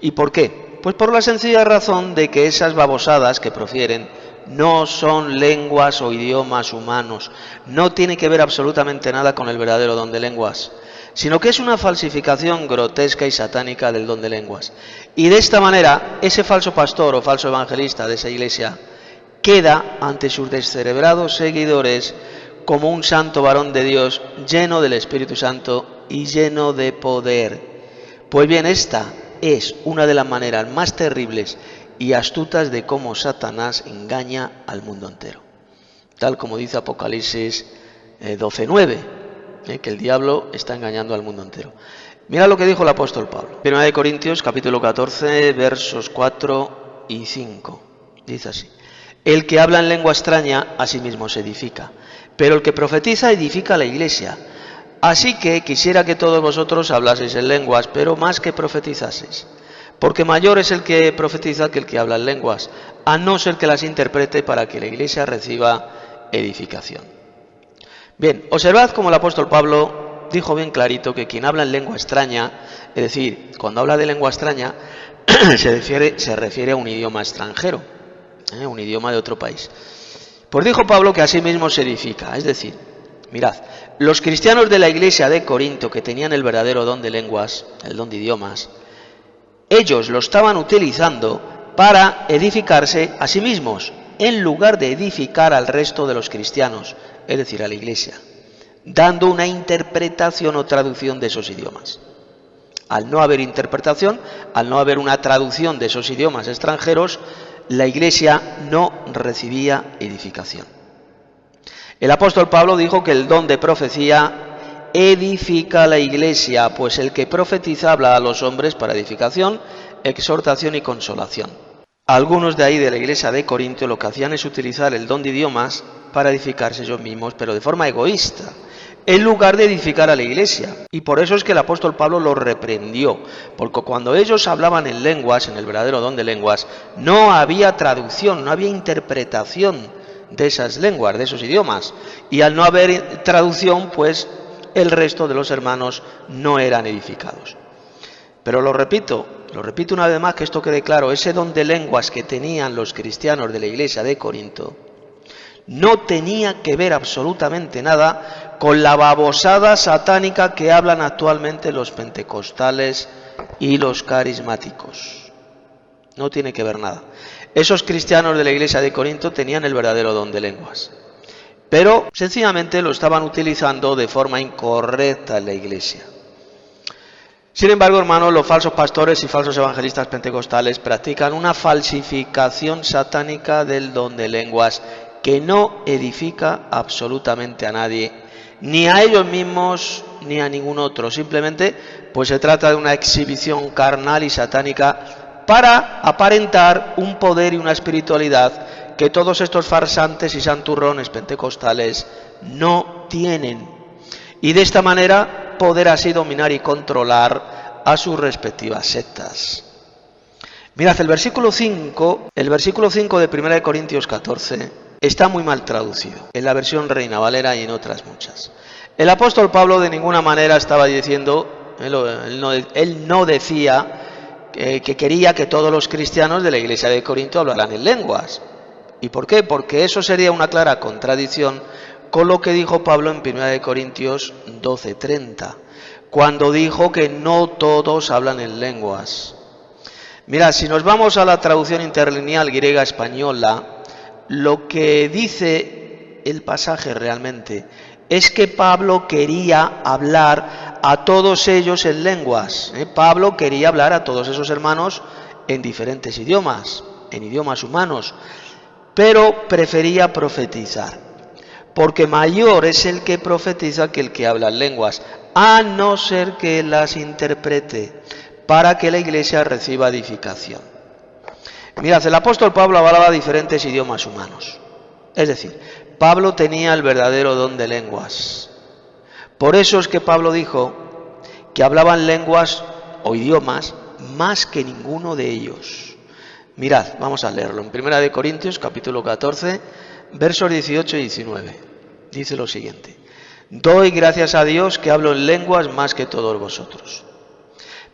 ¿Y por qué? Pues por la sencilla razón de que esas babosadas que profieren no son lenguas o idiomas humanos, no tiene que ver absolutamente nada con el verdadero don de lenguas, sino que es una falsificación grotesca y satánica del don de lenguas. Y de esta manera, ese falso pastor o falso evangelista de esa iglesia queda ante sus descerebrados seguidores como un santo varón de Dios lleno del Espíritu Santo y lleno de poder. Pues bien, esta es una de las maneras más terribles y astutas de cómo Satanás engaña al mundo entero. Tal como dice Apocalipsis 12:9, que el diablo está engañando al mundo entero. Mira lo que dijo el apóstol Pablo. 1 Corintios capítulo 14, versos 4 y 5. Dice así: el que habla en lengua extraña a sí mismo se edifica, pero el que profetiza edifica a la iglesia. Así que quisiera que todos vosotros hablaseis en lenguas, pero más que profetizaseis. Porque mayor es el que profetiza que el que habla en lenguas, a no ser que las interprete para que la iglesia reciba edificación. Bien, observad como el apóstol Pablo dijo bien clarito que quien habla en lengua extraña, es decir, cuando habla de lengua extraña, se refiere a un idioma extranjero, un idioma de otro país. Pues dijo Pablo que así mismo se edifica, es decir, mirad, los cristianos de la iglesia de Corinto que tenían el verdadero don de lenguas, el don de idiomas, ellos lo estaban utilizando para edificarse a sí mismos, en lugar de edificar al resto de los cristianos, es decir, a la iglesia, dando una interpretación o traducción de esos idiomas. Al no haber interpretación, al no haber una traducción de esos idiomas extranjeros, la iglesia no recibía edificación. El apóstol Pablo dijo que el don de profecía edifica a la iglesia, pues el que profetiza habla a los hombres para edificación, exhortación y consolación. Algunos de ahí de la iglesia de Corinto lo que hacían es utilizar el don de idiomas para edificarse ellos mismos, pero de forma egoísta, en lugar de edificar a la iglesia. Y por eso es que el apóstol Pablo los reprendió, porque cuando ellos hablaban en lenguas, en el verdadero don de lenguas, no había traducción, no había interpretación de esas lenguas, de esos idiomas. Y al no haber traducción, pues el resto de los hermanos no eran edificados. Pero lo repito una vez más, que esto quede claro, ese don de lenguas que tenían los cristianos de la iglesia de Corinto no tenía que ver absolutamente nada con la babosada satánica que hablan actualmente los pentecostales y los carismáticos. No tiene que ver nada. Esos cristianos de la iglesia de Corinto tenían el verdadero don de lenguas, pero sencillamente lo estaban utilizando de forma incorrecta en la iglesia. Sin embargo, hermanos, los falsos pastores y falsos evangelistas pentecostales practican una falsificación satánica del don de lenguas que no edifica absolutamente a nadie, ni a ellos mismos ni a ningún otro. Simplemente pues se trata de una exhibición carnal y satánica para aparentar un poder y una espiritualidad que todos estos farsantes y santurrones pentecostales no tienen. Y de esta manera poder así dominar y controlar a sus respectivas sectas. Mirad, el versículo 5 de 1 Corintios 14 está muy mal traducido, en la versión Reina Valera y en otras muchas. El apóstol Pablo de ninguna manera estaba diciendo, él no decía que quería que todos los cristianos de la iglesia de Corinto hablaran en lenguas. ¿Y por qué? Porque eso sería una clara contradicción con lo que dijo Pablo en 1 Corintios 12:30, cuando dijo que no todos hablan en lenguas. Mirad, si nos vamos a la traducción interlineal griega-española, lo que dice el pasaje realmente es que Pablo quería hablar a todos ellos en lenguas. Pablo quería hablar a todos esos hermanos en diferentes idiomas, en idiomas humanos, pero prefería profetizar, porque mayor es el que profetiza que el que habla en lenguas, a no ser que las interprete, para que la iglesia reciba edificación. Mirad, el apóstol Pablo hablaba diferentes idiomas humanos, es decir, Pablo tenía el verdadero don de lenguas. Por eso es que Pablo dijo que hablaban lenguas o idiomas más que ninguno de ellos. Mirad, vamos a leerlo en 1 Corintios capítulo 14, versos 18 y 19. Dice lo siguiente: doy gracias a Dios que hablo en lenguas más que todos vosotros.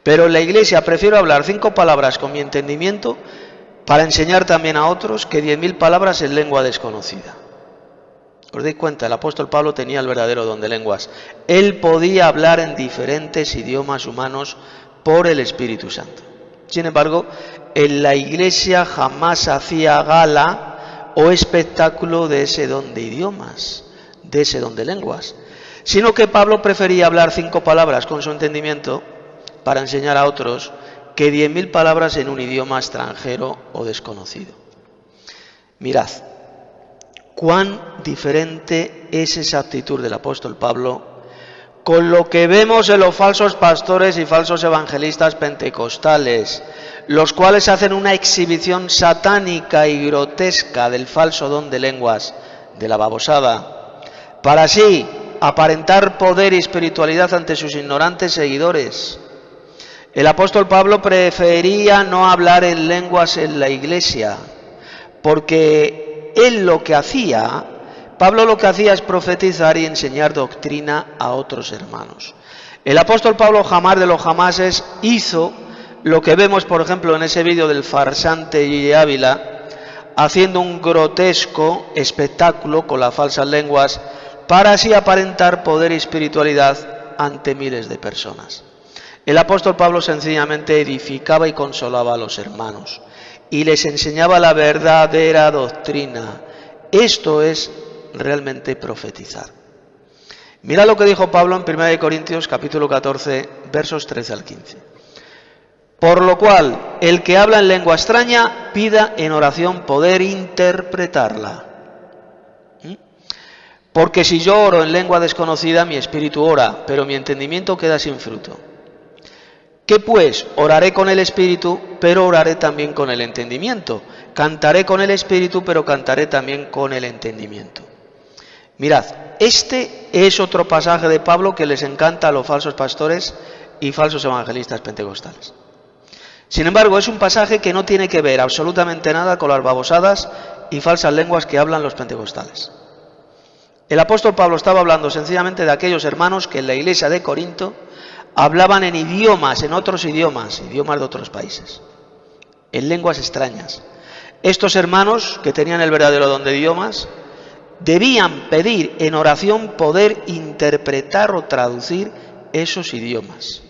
Pero en la iglesia prefiero hablar 5 palabras con mi entendimiento para enseñar también a otros que 10.000 palabras en lengua desconocida. Os dais cuenta, el apóstol Pablo tenía el verdadero don de lenguas. Él podía hablar en diferentes idiomas humanos por el Espíritu Santo. Sin embargo, en la iglesia jamás hacía gala o espectáculo de ese don de idiomas, de ese don de lenguas, sino que Pablo prefería hablar 5 palabras con su entendimiento para enseñar a otros que 10.000 palabras en un idioma extranjero o desconocido. Mirad, cuán diferente es esa actitud del apóstol Pablo con lo que vemos en los falsos pastores y falsos evangelistas pentecostales, los cuales hacen una exhibición satánica y grotesca del falso don de lenguas, de la babosada, para así aparentar poder y espiritualidad ante sus ignorantes seguidores. El apóstol Pablo prefería no hablar en lenguas en la iglesia, porque Pablo lo que hacía es profetizar y enseñar doctrina a otros hermanos. El apóstol Pablo jamás de los jamases hizo lo que vemos, por ejemplo, en ese vídeo del farsante Gille Ávila, haciendo un grotesco espectáculo con las falsas lenguas para así aparentar poder y espiritualidad ante miles de personas. El apóstol Pablo sencillamente edificaba y consolaba a los hermanos y les enseñaba la verdadera doctrina. Esto es realmente profetizar. Mira lo que dijo Pablo en 1 Corintios capítulo 14, versos 13 al 15. Por lo cual, el que habla en lengua extraña, pida en oración poder interpretarla. Porque si yo oro en lengua desconocida, mi espíritu ora, pero mi entendimiento queda sin fruto. ¿Qué pues? Oraré con el espíritu, pero oraré también con el entendimiento. Cantaré con el espíritu, pero cantaré también con el entendimiento. Mirad, este es otro pasaje de Pablo que les encanta a los falsos pastores y falsos evangelistas pentecostales. Sin embargo, es un pasaje que no tiene que ver absolutamente nada con las babosadas y falsas lenguas que hablan los pentecostales. El apóstol Pablo estaba hablando sencillamente de aquellos hermanos que en la iglesia de Corinto hablaban en idiomas, en otros idiomas de otros países, en lenguas extrañas. Estos hermanos, que tenían el verdadero don de idiomas, debían pedir en oración poder interpretar o traducir esos idiomas.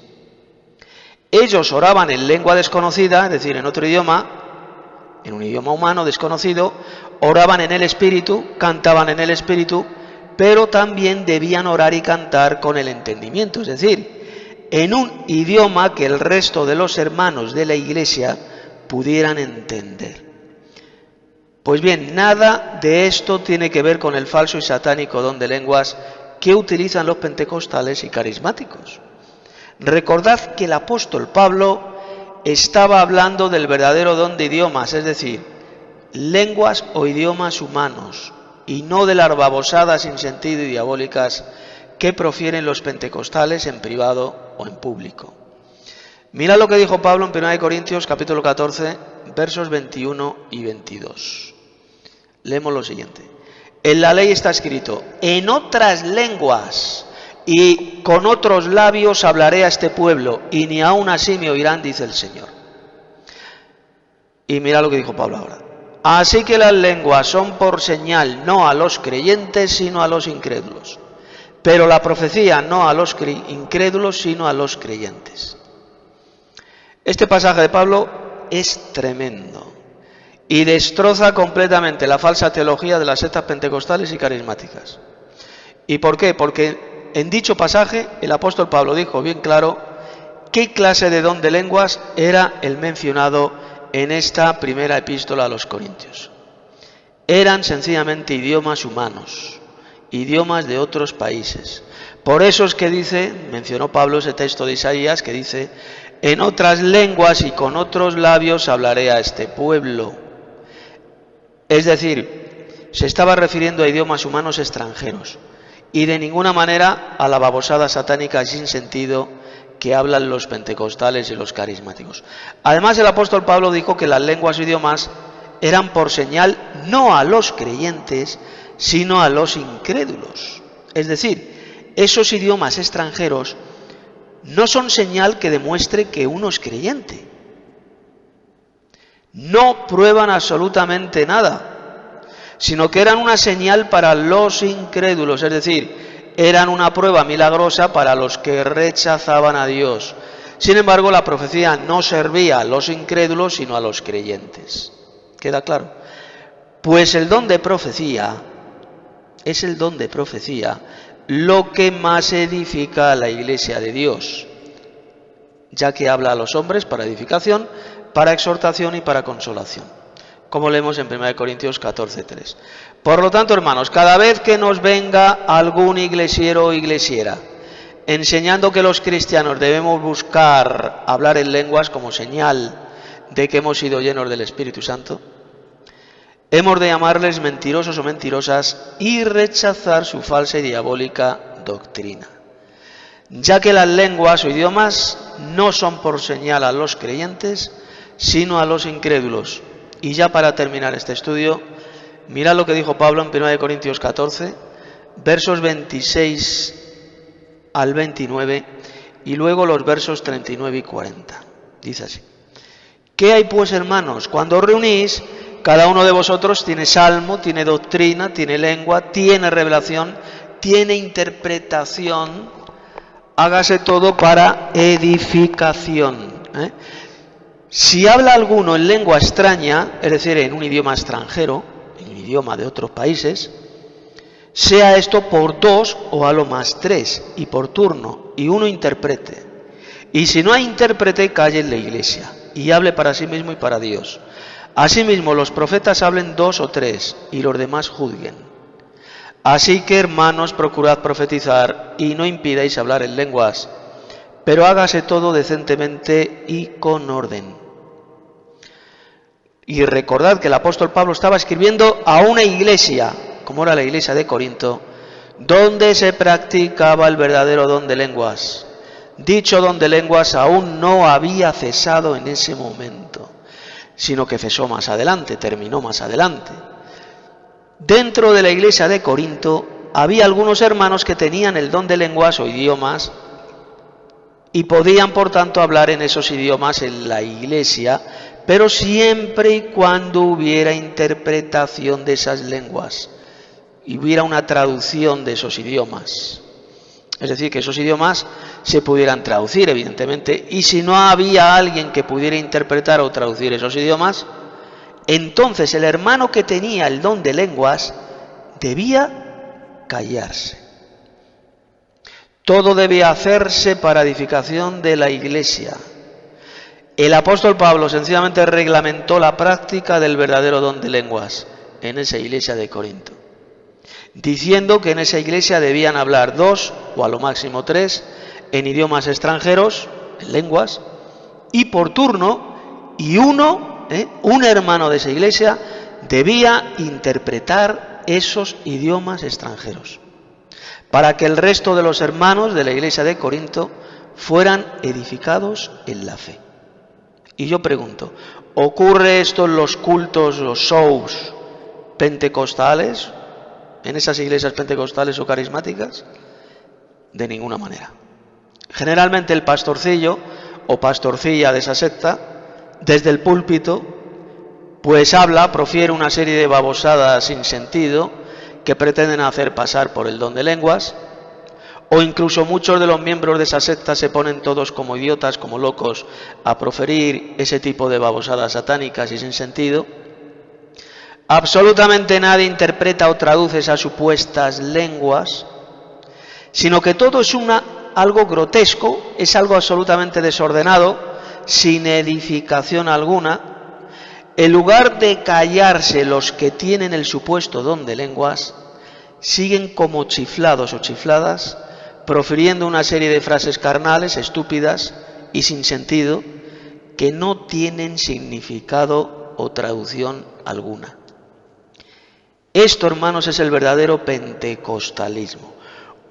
Ellos oraban en lengua desconocida, es decir, en otro idioma, en un idioma humano desconocido, oraban en el Espíritu, cantaban en el Espíritu, pero también debían orar y cantar con el entendimiento, es decir, en un idioma que el resto de los hermanos de la iglesia pudieran entender. Pues bien, nada de esto tiene que ver con el falso y satánico don de lenguas que utilizan los pentecostales y carismáticos. Recordad que el apóstol Pablo estaba hablando del verdadero don de idiomas, es decir, lenguas o idiomas humanos, y no de las babosadas sin sentido y diabólicas que profieren los pentecostales en privado o en público. Mira lo que dijo Pablo en 1 Corintios capítulo 14, versos 21 y 22. Leemos lo siguiente. En la ley está escrito: en otras lenguas y con otros labios hablaré a este pueblo, y ni aun así me oirán, dice el Señor. Y mira lo que dijo Pablo ahora. Así que las lenguas son por señal no a los creyentes, sino a los incrédulos. Pero la profecía no a los incrédulos, sino a los creyentes. Este pasaje de Pablo es tremendo y destroza completamente la falsa teología de las sectas pentecostales y carismáticas. ¿Y por qué? Porque en dicho pasaje el apóstol Pablo dijo bien claro qué clase de don de lenguas era el mencionado en esta primera epístola a los Corintios. Eran sencillamente idiomas humanos, idiomas de otros países. Por eso es que dice, mencionó Pablo ese texto de Isaías que dice: en otras lenguas y con otros labios hablaré a este pueblo. Es decir, se estaba refiriendo a idiomas humanos extranjeros y de ninguna manera a la babosada satánica sin sentido que hablan los pentecostales y los carismáticos. Además, el apóstol Pablo dijo que las lenguas o idiomas eran por señal no a los creyentes, sino a los incrédulos. Es decir, esos idiomas extranjeros no son señal que demuestre que uno es creyente. No prueban absolutamente nada, sino que eran una señal para los incrédulos, es decir, eran una prueba milagrosa para los que rechazaban a Dios. Sin embargo, la profecía no servía a los incrédulos, sino a los creyentes. ¿Queda claro? Pues el don de profecía es el don de profecía lo que más edifica a la iglesia de Dios, ya que habla a los hombres para edificación, para exhortación y para consolación, como leemos en 1 Corintios 14:3. Por lo tanto, hermanos, cada vez que nos venga algún iglesiero o iglesiera enseñando que los cristianos debemos buscar hablar en lenguas como señal de que hemos sido llenos del Espíritu Santo, hemos de llamarles mentirosos o mentirosas y rechazar su falsa y diabólica doctrina, ya que las lenguas o idiomas no son por señal a los creyentes, sino a los incrédulos. Y ya para terminar este estudio, mirad lo que dijo Pablo en 1 Corintios 14, versos 26 al 29, y luego los versos 39 y 40. Dice así: ¿qué hay pues, hermanos? Cuando os reunís, cada uno de vosotros tiene salmo, tiene doctrina, tiene lengua, tiene revelación, tiene interpretación. Hágase todo para edificación. Si habla alguno en lengua extraña, es decir, en un idioma extranjero, en un idioma de otros países, sea esto por 2 o a lo más 3, y por turno, y uno interprete. Y si no hay intérprete, calle en la iglesia, y hable para sí mismo y para Dios. Asimismo, los profetas hablen 2 o 3, y los demás juzguen. Así que, hermanos, procurad profetizar, y no impidáis hablar en lenguas, pero hágase todo decentemente y con orden. Y recordad que el apóstol Pablo estaba escribiendo a una iglesia, como era la iglesia de Corinto, donde se practicaba el verdadero don de lenguas. Dicho don de lenguas aún no había cesado en ese momento, sino que cesó más adelante, terminó más adelante. Dentro de la iglesia de Corinto había algunos hermanos que tenían el don de lenguas o idiomas y podían por tanto hablar en esos idiomas en la iglesia, pero siempre y cuando hubiera interpretación de esas lenguas y hubiera una traducción de esos idiomas. Es decir, que esos idiomas se pudieran traducir, evidentemente, y si no había alguien que pudiera interpretar o traducir esos idiomas, entonces el hermano que tenía el don de lenguas debía callarse. Todo debía hacerse para edificación de la iglesia. El apóstol Pablo sencillamente reglamentó la práctica del verdadero don de lenguas en esa iglesia de Corinto, diciendo que en esa iglesia debían hablar 2 o a lo máximo 3 en idiomas extranjeros, en lenguas, y por turno, y un hermano de esa iglesia debía interpretar esos idiomas extranjeros, para que el resto de los hermanos de la iglesia de Corinto fueran edificados en la fe. Y yo pregunto, ¿ocurre esto en los cultos, los shows pentecostales, en esas iglesias pentecostales o carismáticas? De ninguna manera. Generalmente el pastorcillo o pastorcilla de esa secta, desde el púlpito, pues profiere una serie de babosadas sin sentido que pretenden hacer pasar por el don de lenguas, o incluso muchos de los miembros de esa secta se ponen todos como idiotas, como locos, a proferir ese tipo de babosadas satánicas y sin sentido. Absolutamente nadie interpreta o traduce esas supuestas lenguas, sino que todo es algo grotesco, es algo absolutamente desordenado, sin edificación alguna. En lugar de callarse los que tienen el supuesto don de lenguas, siguen como chiflados o chifladas, profiriendo una serie de frases carnales, estúpidas y sin sentido, que no tienen significado o traducción alguna. Esto, hermanos, es el verdadero pentecostalismo,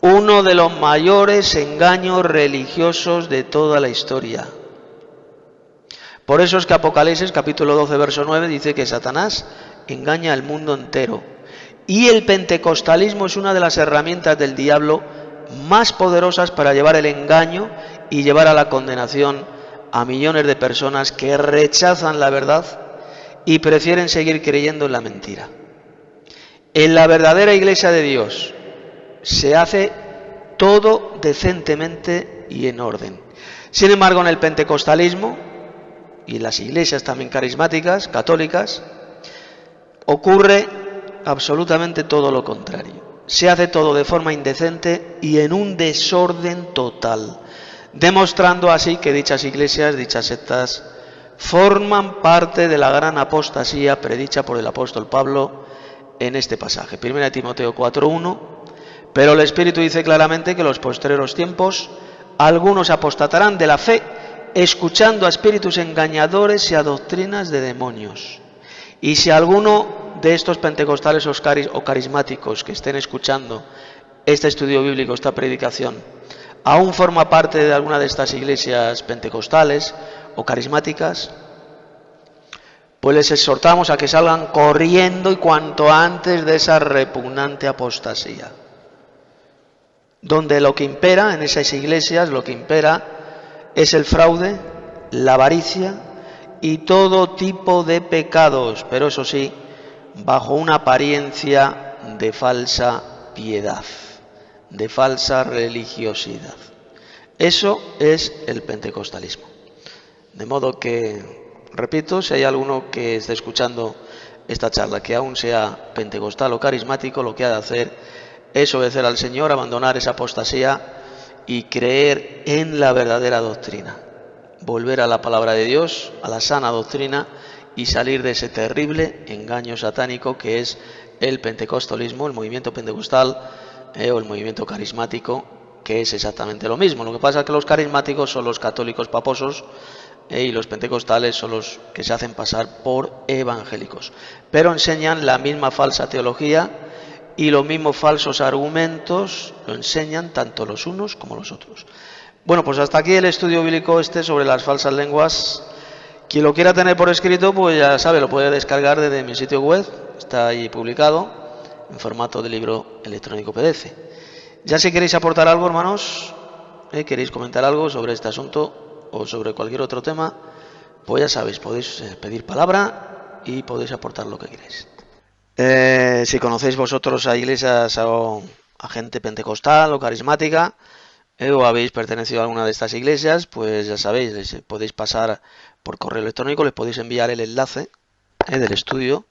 uno de los mayores engaños religiosos de toda la historia. Por eso es que Apocalipsis capítulo 12 verso 9 dice que Satanás engaña al mundo entero, y el pentecostalismo es una de las herramientas del diablo más poderosas para llevar el engaño y llevar a la condenación a millones de personas que rechazan la verdad y prefieren seguir creyendo en la mentira. En la verdadera iglesia de Dios se hace todo decentemente y en orden. Sin embargo, en el pentecostalismo y en las iglesias también carismáticas, católicas, ocurre absolutamente todo lo contrario. Se hace todo de forma indecente y en un desorden total, demostrando así que dichas iglesias, dichas sectas, forman parte de la gran apostasía predicha por el apóstol Pablo en este pasaje. 1 Timoteo 4:1, pero el Espíritu dice claramente que en los postreros tiempos algunos apostatarán de la fe, escuchando a espíritus engañadores y a doctrinas de demonios. Y si alguno de estos pentecostales o carismáticos que estén escuchando este estudio bíblico, esta predicación, aún forma parte de alguna de estas iglesias pentecostales o carismáticas, pues les exhortamos a que salgan corriendo y cuanto antes de esa repugnante apostasía, donde lo que impera en esas iglesias, lo que impera es el fraude, la avaricia y todo tipo de pecados, pero eso sí, bajo una apariencia de falsa piedad, de falsa religiosidad. Eso es el pentecostalismo. De modo que, repito, si hay alguno que esté escuchando esta charla que aún sea pentecostal o carismático, lo que ha de hacer es obedecer al Señor, abandonar esa apostasía y creer en la verdadera doctrina. Volver a la palabra de Dios, a la sana doctrina y salir de ese terrible engaño satánico que es el pentecostalismo, el movimiento pentecostal o el movimiento carismático, que es exactamente lo mismo. Lo que pasa es que los carismáticos son los católicos paposos y los pentecostales son los que se hacen pasar por evangélicos. Pero enseñan la misma falsa teología y los mismos falsos argumentos, lo enseñan tanto los unos como los otros. Bueno, pues hasta aquí el estudio bíblico sobre las falsas lenguas. Quien lo quiera tener por escrito, pues ya sabe, lo puede descargar desde mi sitio web, está ahí publicado en formato de libro electrónico PDF. Ya si queréis aportar algo, hermanos, queréis comentar algo sobre este asunto o sobre cualquier otro tema, pues ya sabéis, podéis pedir palabra y podéis aportar lo que queráis. Si conocéis vosotros a iglesias o a gente pentecostal o carismática, o habéis pertenecido a alguna de estas iglesias, pues ya sabéis, les podéis pasar por correo electrónico, les podéis enviar el enlace del estudio,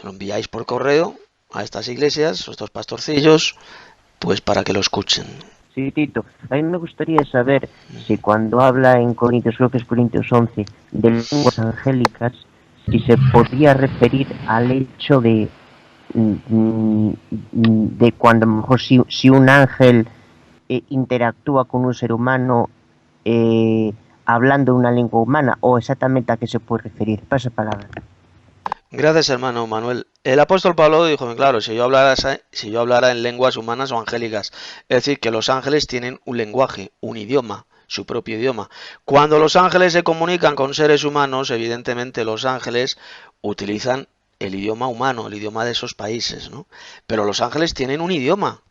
lo enviáis por correo a estas iglesias, a estos pastorcillos, pues para que lo escuchen. Sí, Tito, a mí me gustaría saber si cuando habla en Corintios, creo que es Corintios 11, de lenguas angélicas, si se podría referir al hecho de cuando a lo mejor si un ángel interactúa con un ser humano hablando una lengua humana, o exactamente a qué se puede referir. Pasa palabra. Gracias, hermano Manuel. El apóstol Pablo dijo, claro, si yo hablara en lenguas humanas o angélicas, es decir, que los ángeles tienen un lenguaje, un idioma, su propio idioma. Cuando los ángeles se comunican con seres humanos, evidentemente los ángeles utilizan el idioma humano, el idioma de esos países, ¿no? Pero los ángeles tienen un idioma,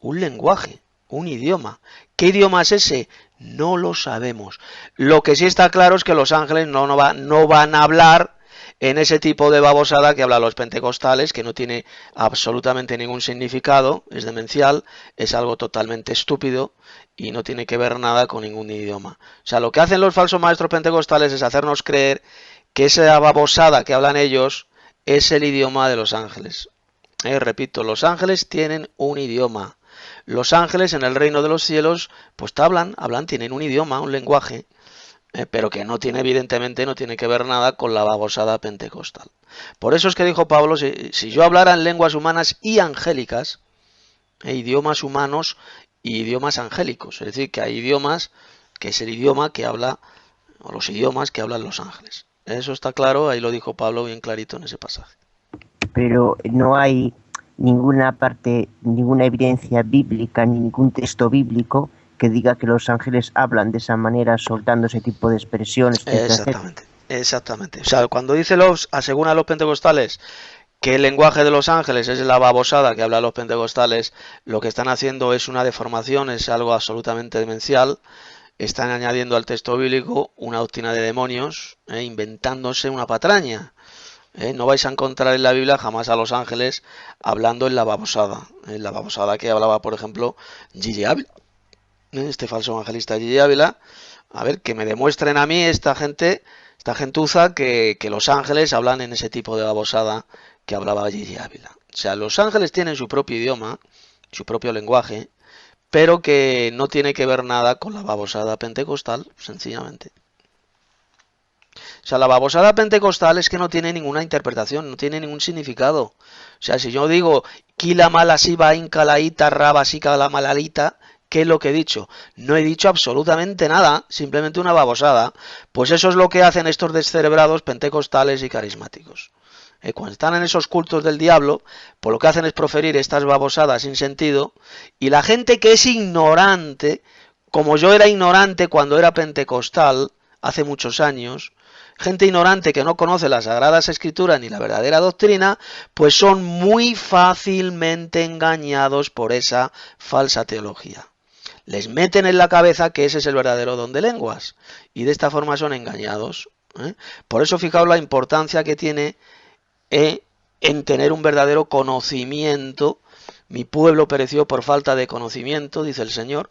un lenguaje, un idioma. ¿Qué idioma es ese? No lo sabemos. Lo que sí está claro es que los ángeles no van a hablar en ese tipo de babosada que hablan los pentecostales, que no tiene absolutamente ningún significado, es demencial, es algo totalmente estúpido y no tiene que ver nada con ningún idioma. O sea, lo que hacen los falsos maestros pentecostales es hacernos creer que esa babosada que hablan ellos es el idioma de los ángeles. Repito, los ángeles tienen un idioma. Los ángeles en el reino de los cielos, pues hablan, tienen un idioma, un lenguaje, pero que no tiene, evidentemente, no tiene que ver nada con la babosada pentecostal. Por eso es que dijo Pablo, si yo hablara en lenguas humanas y angélicas, idiomas humanos y idiomas angélicos, es decir, que hay idiomas, que es el idioma que habla, o los idiomas que hablan los ángeles. Eso está claro, ahí lo dijo Pablo bien clarito en ese pasaje. Pero no hay ninguna evidencia bíblica, ni ningún texto bíblico que diga que los ángeles hablan de esa manera, soltando ese tipo de expresiones. Exactamente. O sea, cuando dice aseguran los pentecostales que el lenguaje de los ángeles es la babosada que hablan los pentecostales, lo que están haciendo es una deformación, es algo absolutamente demencial. Están añadiendo al texto bíblico una doctrina de demonios, inventándose una patraña. No vais a encontrar en la Biblia jamás a los ángeles hablando en la babosada que hablaba, por ejemplo, Gigi Ávila, este falso evangelista Gigi Ávila. A ver, que me demuestren a mí esta gentuza que los ángeles hablan en ese tipo de babosada que hablaba Gigi Ávila. O sea, los ángeles tienen su propio idioma, su propio lenguaje, pero que no tiene que ver nada con la babosada pentecostal, sencillamente. O sea, la babosada pentecostal es que no tiene ninguna interpretación, no tiene ningún significado. O sea, si yo digo, Kila mala siba incalaita raba sika la malalita, ¿qué es lo que he dicho? No he dicho absolutamente nada, simplemente una babosada. Pues eso es lo que hacen estos descerebrados pentecostales y carismáticos. Cuando están en esos cultos del diablo, pues lo que hacen es proferir estas babosadas sin sentido, y la gente que es ignorante, como yo era ignorante cuando era pentecostal, hace muchos años, gente ignorante que no conoce las Sagradas Escrituras ni la verdadera doctrina, pues son muy fácilmente engañados por esa falsa teología. Les meten en la cabeza que ese es el verdadero don de lenguas, y de esta forma son engañados. Por eso fijaos la importancia que tiene en tener un verdadero conocimiento. Mi pueblo pereció por falta de conocimiento, dice el Señor.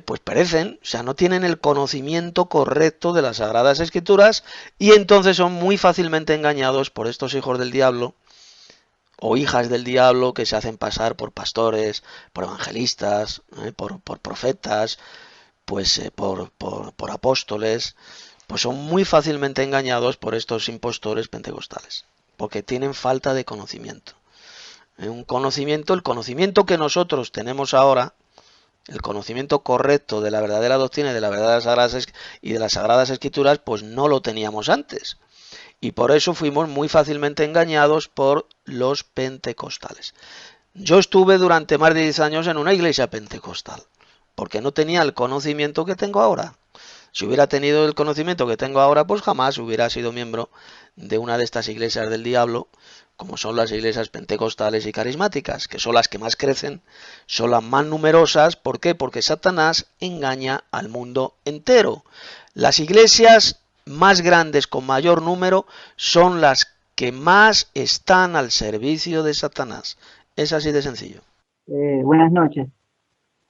Pues perecen, o sea, no tienen el conocimiento correcto de las Sagradas Escrituras, y entonces son muy fácilmente engañados por estos hijos del diablo o hijas del diablo que se hacen pasar por pastores, por evangelistas, por profetas, pues por apóstoles. Pues son muy fácilmente engañados por estos impostores pentecostales, porque tienen falta de conocimiento. El conocimiento que nosotros tenemos ahora, el conocimiento correcto de la verdadera doctrina y de la verdad de las sagradas escrituras, pues no lo teníamos antes. Y por eso fuimos muy fácilmente engañados por los pentecostales. Yo estuve durante más de 10 años en una iglesia pentecostal, porque no tenía el conocimiento que tengo ahora. Si hubiera tenido el conocimiento que tengo ahora, pues jamás hubiera sido miembro de una de estas iglesias del diablo, como son las iglesias pentecostales y carismáticas, que son las que más crecen, son las más numerosas. ¿Por qué? Porque Satanás engaña al mundo entero. Las iglesias más grandes, con mayor número, son las que más están al servicio de Satanás. Es así de sencillo. Buenas noches.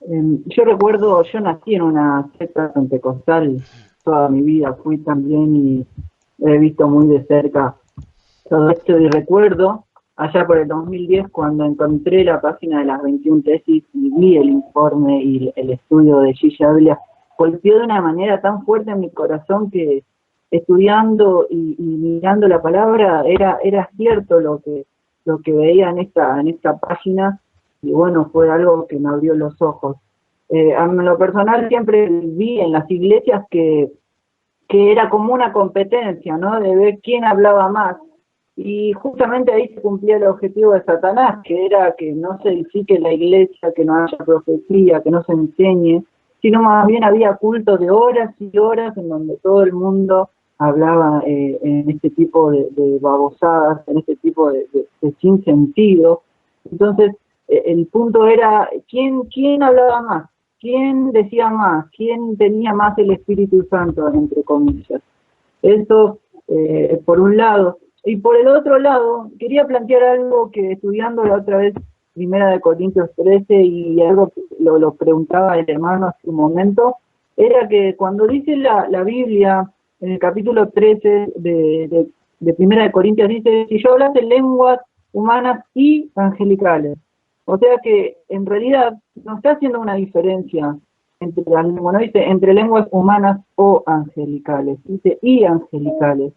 Yo recuerdo, yo nací en una secta pentecostal, toda mi vida fui también y he visto muy de cerca todo esto, y recuerdo allá por el 2010 cuando encontré la página de las 21 tesis y vi el informe y el estudio de Gigi Ávila, golpeó de una manera tan fuerte en mi corazón que estudiando y mirando la palabra era cierto lo que veía en esta página, y bueno, fue algo que me abrió los ojos. En lo personal siempre vi en las iglesias que era como una competencia, ¿no? De ver quién hablaba más. Y justamente ahí se cumplía el objetivo de Satanás, que era que no se edifique la iglesia, que no haya profecía, que no se enseñe, sino más bien había cultos de horas y horas en donde todo el mundo hablaba en este tipo de babosadas, en este tipo de sinsentido. Entonces, el punto era quién hablaba más, quién decía más, quién tenía más el Espíritu Santo, entre comillas. Eso por un lado. Y por el otro lado, quería plantear algo que estudiando la otra vez, Primera de Corintios 13, y algo que lo preguntaba el hermano hace un momento, era que cuando dice la Biblia, en el capítulo 13 de Primera de Corintios, dice, si yo hablase lenguas humanas y angelicales. O sea que en realidad no está haciendo una diferencia entre las lenguas, no dice entre lenguas humanas o angelicales, dice y angelicales.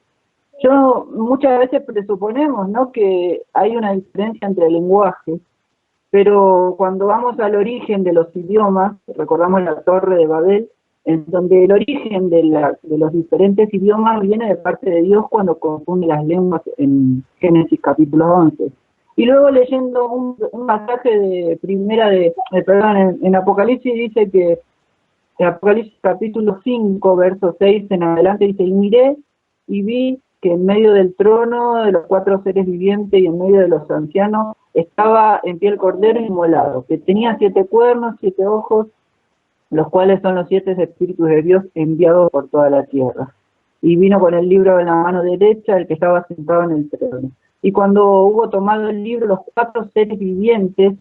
Yo muchas veces presuponemos, ¿no?, que hay una diferencia entre lenguajes, pero cuando vamos al origen de los idiomas, recordamos la Torre de Babel, en donde el origen de los diferentes idiomas viene de parte de Dios cuando confunde las lenguas en Génesis capítulo 11. Y luego leyendo un pasaje en Apocalipsis dice que, en Apocalipsis capítulo 5, verso 6 en adelante, dice, y miré y vi que en medio del trono de los 4 seres vivientes y en medio de los ancianos estaba en pie el cordero inmolado, que tenía 7 cuernos, 7 ojos, los cuales son los 7 espíritus de Dios enviados por toda la tierra. Y vino con el libro en la mano derecha el que estaba sentado en el trono. Y cuando hubo tomado el libro, los 4 seres vivientes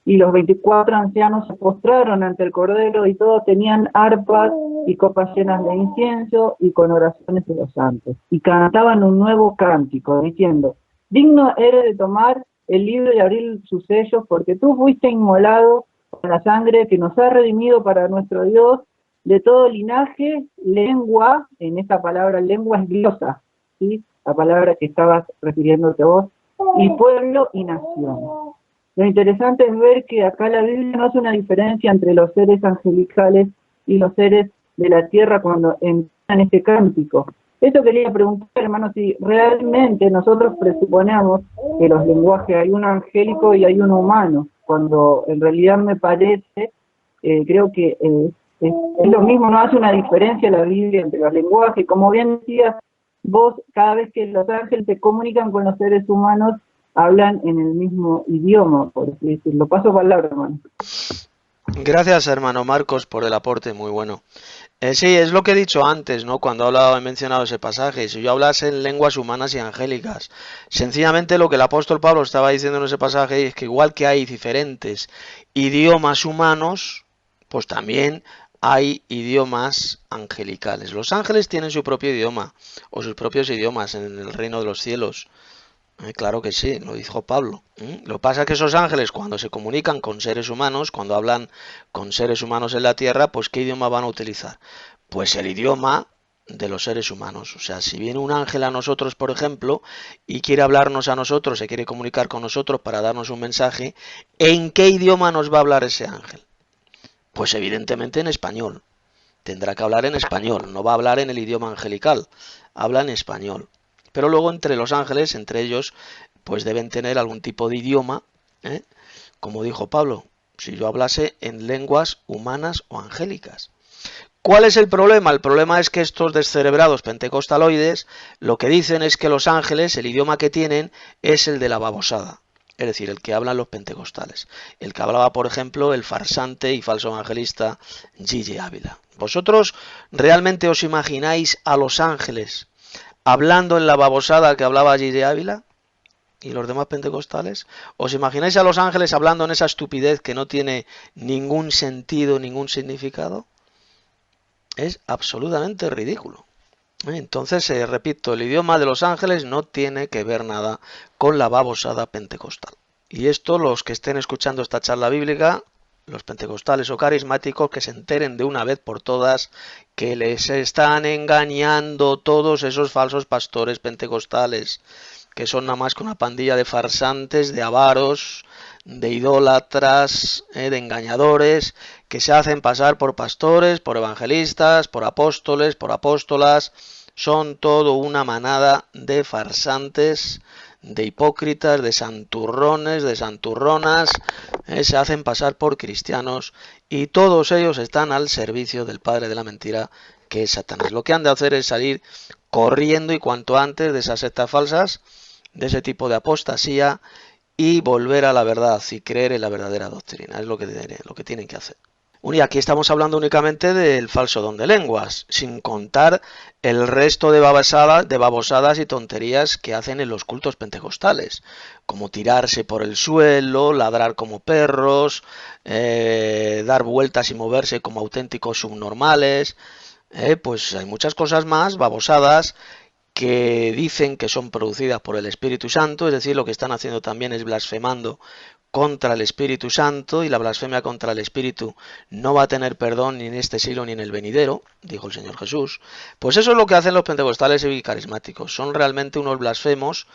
y los 24 ancianos se postraron ante el Cordero, y todos tenían arpas y copas llenas de incienso y con oraciones de los santos. Y cantaban un nuevo cántico, diciendo, digno eres de tomar el libro y abrir sus sellos, porque tú fuiste inmolado con la sangre que nos ha redimido para nuestro Dios de todo linaje, lengua, en esta palabra lengua es glosa, ¿sí?, la palabra que estabas refiriéndote vos, y pueblo y nación. Lo interesante es ver que acá la Biblia no hace una diferencia entre los seres angelicales y los seres de la tierra cuando entran este cántico. Eso quería preguntar, hermano, si realmente nosotros presuponemos que los lenguajes hay uno angélico y hay uno humano, cuando en realidad me parece, creo que es lo mismo, no hace una diferencia la Biblia entre los lenguajes. Como bien decías vos, cada vez que los ángeles se comunican con los seres humanos, hablan en el mismo idioma, por así decirlo. Paso palabra, hermano. Gracias, hermano Marcos, por el aporte, muy bueno. Sí, es lo que he dicho antes, ¿no? Cuando he mencionado ese pasaje. Si yo hablase en lenguas humanas y angélicas, sencillamente lo que el apóstol Pablo estaba diciendo en ese pasaje es que igual que hay diferentes idiomas humanos, pues también hay idiomas angelicales. Los ángeles tienen su propio idioma o sus propios idiomas en el reino de los cielos. Claro que sí, lo dijo Pablo. Lo que pasa es que esos ángeles, cuando se comunican con seres humanos, cuando hablan con seres humanos en la tierra, pues ¿qué idioma van a utilizar? Pues el idioma de los seres humanos. O sea, si viene un ángel a nosotros, por ejemplo, y quiere hablarnos a nosotros, se quiere comunicar con nosotros para darnos un mensaje, ¿en qué idioma nos va a hablar ese ángel? Pues evidentemente en español. Tendrá que hablar en español, no va a hablar en el idioma angelical, habla en español. Pero luego entre los ángeles, entre ellos, pues deben tener algún tipo de idioma, ¿eh? Como dijo Pablo, si yo hablase en lenguas humanas o angélicas. ¿Cuál es el problema? El problema es que estos descerebrados pentecostaloides lo que dicen es que los ángeles, el idioma que tienen, es el de la babosada. Es decir, el que hablan los pentecostales. El que hablaba, por ejemplo, el farsante y falso evangelista Gigi Ávila. ¿Vosotros realmente os imagináis a los ángeles hablando en la babosada que hablaba Gigi Ávila y los demás pentecostales? ¿Os imagináis a los ángeles hablando en esa estupidez que no tiene ningún sentido, ningún significado? Es absolutamente ridículo. Entonces, repito, el idioma de los ángeles no tiene que ver nada con la babosada pentecostal. Y esto, los que estén escuchando esta charla bíblica, los pentecostales o carismáticos, que se enteren de una vez por todas que les están engañando todos esos falsos pastores pentecostales, que son nada más que una pandilla de farsantes, de avaros, de idólatras, de engañadores, que se hacen pasar por pastores, por evangelistas, por apóstoles, por apóstolas. Son todo una manada de farsantes, de hipócritas, de santurrones, de santurronas, se hacen pasar por cristianos y todos ellos están al servicio del padre de la mentira, que es Satanás. Lo que han de hacer es salir corriendo y cuanto antes de esas sectas falsas, de ese tipo de apostasía, y volver a la verdad y creer en la verdadera doctrina. Es lo que tienen que hacer. Y aquí estamos hablando únicamente del falso don de lenguas, sin contar el resto de babosadas y tonterías que hacen en los cultos pentecostales, como tirarse por el suelo, ladrar como perros, dar vueltas y moverse como auténticos subnormales. Pues hay muchas cosas más babosadas que dicen que son producidas por el Espíritu Santo, es decir, lo que están haciendo también es blasfemando contra el Espíritu Santo, y la blasfemia contra el Espíritu no va a tener perdón ni en este siglo ni en el venidero, dijo el Señor Jesús. Pues eso es lo que hacen los pentecostales y carismáticos, son realmente unos blasfemos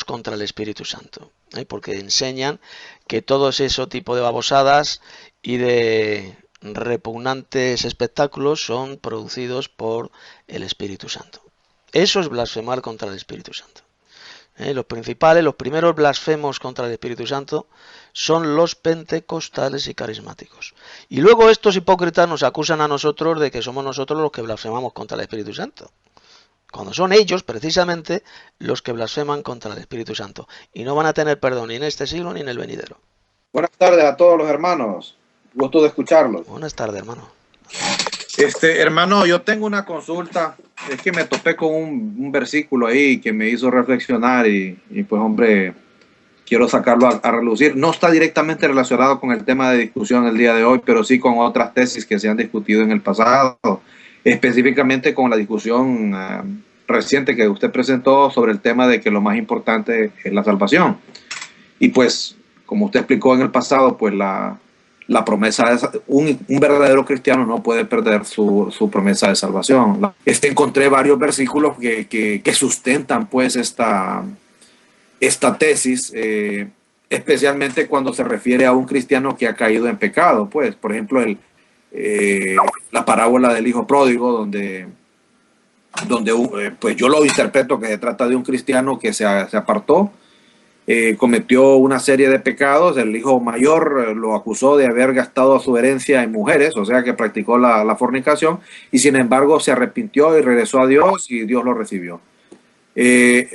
contra el Espíritu Santo, porque enseñan que todo ese tipo de babosadas y de repugnantes espectáculos son producidos por el Espíritu Santo. Eso es blasfemar contra el Espíritu Santo. Los primeros blasfemos contra el Espíritu Santo son los pentecostales y carismáticos. Y luego estos hipócritas nos acusan a nosotros de que somos nosotros los que blasfemamos contra el Espíritu Santo, cuando son ellos precisamente los que blasfeman contra el Espíritu Santo. Y no van a tener perdón ni en este siglo ni en el venidero. Buenas tardes a todos los hermanos. Gusto de escucharlos. Buenas tardes, hermano. Hermano, yo tengo una consulta. Es que me topé con un versículo ahí que me hizo reflexionar y pues hombre, quiero sacarlo a relucir. No está directamente relacionado con el tema de discusión el día de hoy, pero sí con otras tesis que se han discutido en el pasado, específicamente con la discusión reciente que usted presentó sobre el tema de que lo más importante es la salvación. Y pues, como usted explicó en el pasado, pues la promesa de un verdadero cristiano no puede perder su promesa de salvación. Encontré varios versículos que sustentan pues esta tesis, especialmente cuando se refiere a un cristiano que ha caído en pecado. Pues, por ejemplo, la parábola del hijo pródigo, donde pues yo lo interpreto que se trata de un cristiano que se apartó, cometió una serie de pecados. El hijo mayor lo acusó de haber gastado su herencia en mujeres, o sea que practicó la fornicación, y sin embargo se arrepintió y regresó a Dios y Dios lo recibió.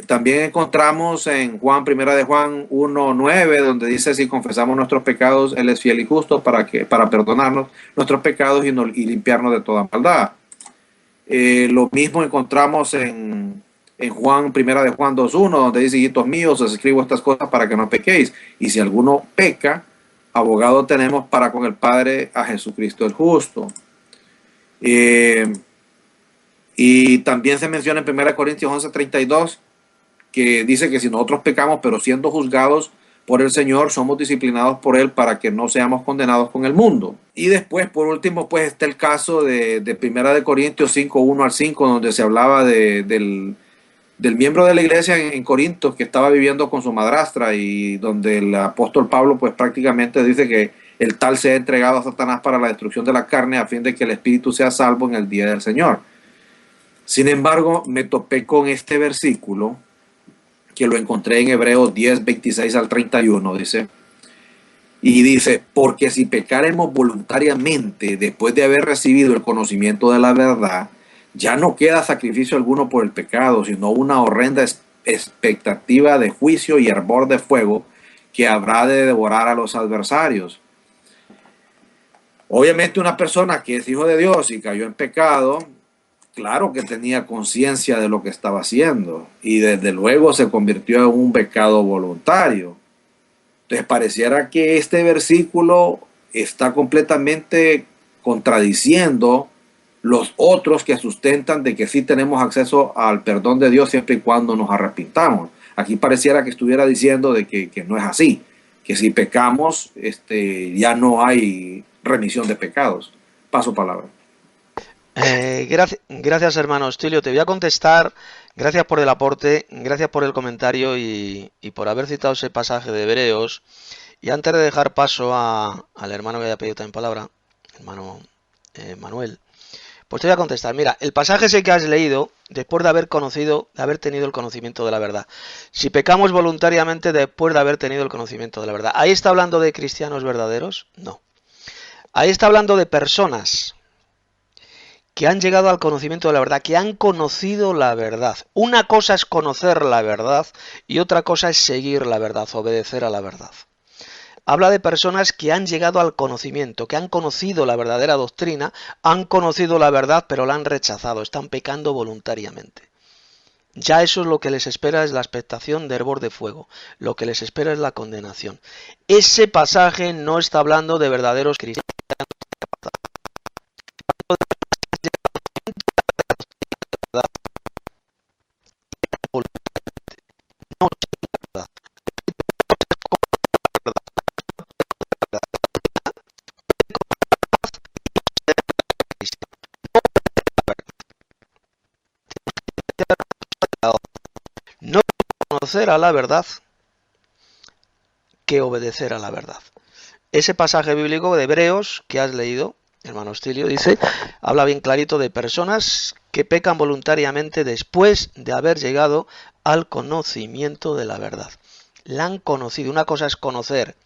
También encontramos en Primera de Juan 1:9, donde dice: si confesamos nuestros pecados, Él es fiel y justo para perdonarnos nuestros pecados y limpiarnos de toda maldad. Lo mismo encontramos en Primera de Juan 2:1, donde dice: hijitos míos, os escribo estas cosas para que no pequéis. Y si alguno peca, abogado tenemos para con el Padre, a Jesucristo el justo. Y también se menciona en 1 Corintios 11:32, que dice que si nosotros pecamos, pero siendo juzgados por el Señor, somos disciplinados por Él para que no seamos condenados con el mundo. Y después, por último, pues está el caso de 1 Corintios 5:1-5, donde se hablaba del miembro de la iglesia en Corinto que estaba viviendo con su madrastra, y donde el apóstol Pablo pues prácticamente dice el tal sea entregado a Satanás para la destrucción de la carne, a fin de que el espíritu sea salvo en el día del Señor. Sin embargo, me topé con este versículo, que lo encontré en Hebreos 10, 26 al 31, dice, y dice, porque si pecaremos voluntariamente después de haber recibido el conocimiento de la verdad, ya no queda sacrificio alguno por el pecado, sino una horrenda expectativa de juicio y hervor de fuego que habrá de devorar a los adversarios. Obviamente una persona que es hijo de Dios y cayó en pecado, claro que tenía conciencia de lo que estaba haciendo y desde luego se convirtió en un pecado voluntario. Entonces pareciera que este versículo está completamente contradiciendo los otros que sustentan de que sí tenemos acceso al perdón de Dios siempre y cuando nos arrepintamos. Aquí pareciera que estuviera diciendo de que no es así, que si pecamos ya no hay remisión de pecados. Paso palabra. Gracias, hermano Hostilio. Te voy a contestar. Gracias por el aporte, gracias por el comentario y por haber citado ese pasaje de Hebreos. Y antes de dejar paso al hermano que haya pedido también palabra, hermano Manuel, pues te voy a contestar. Mira, el pasaje ese que has leído, después de haber tenido el conocimiento de la verdad. Si pecamos voluntariamente después de haber tenido el conocimiento de la verdad. ¿Ahí está hablando de cristianos verdaderos? No. Ahí está hablando de personas que han llegado al conocimiento de la verdad, que han conocido la verdad. Una cosa es conocer la verdad y otra cosa es seguir la verdad, obedecer a la verdad. Habla de personas que han llegado al conocimiento, que han conocido la verdadera doctrina, han conocido la verdad pero la han rechazado, están pecando voluntariamente. Ya eso es lo que les espera, es la expectación de hervor de fuego, lo que les espera es la condenación. Ese pasaje no está hablando de verdaderos cristianos. No conocer a la verdad que obedecer a la verdad. Ese pasaje bíblico de Hebreos que has leído, hermano Hostilio, dice, habla bien clarito de personas que pecan voluntariamente después de haber llegado al conocimiento de la verdad. La han conocido. Una cosa es conocer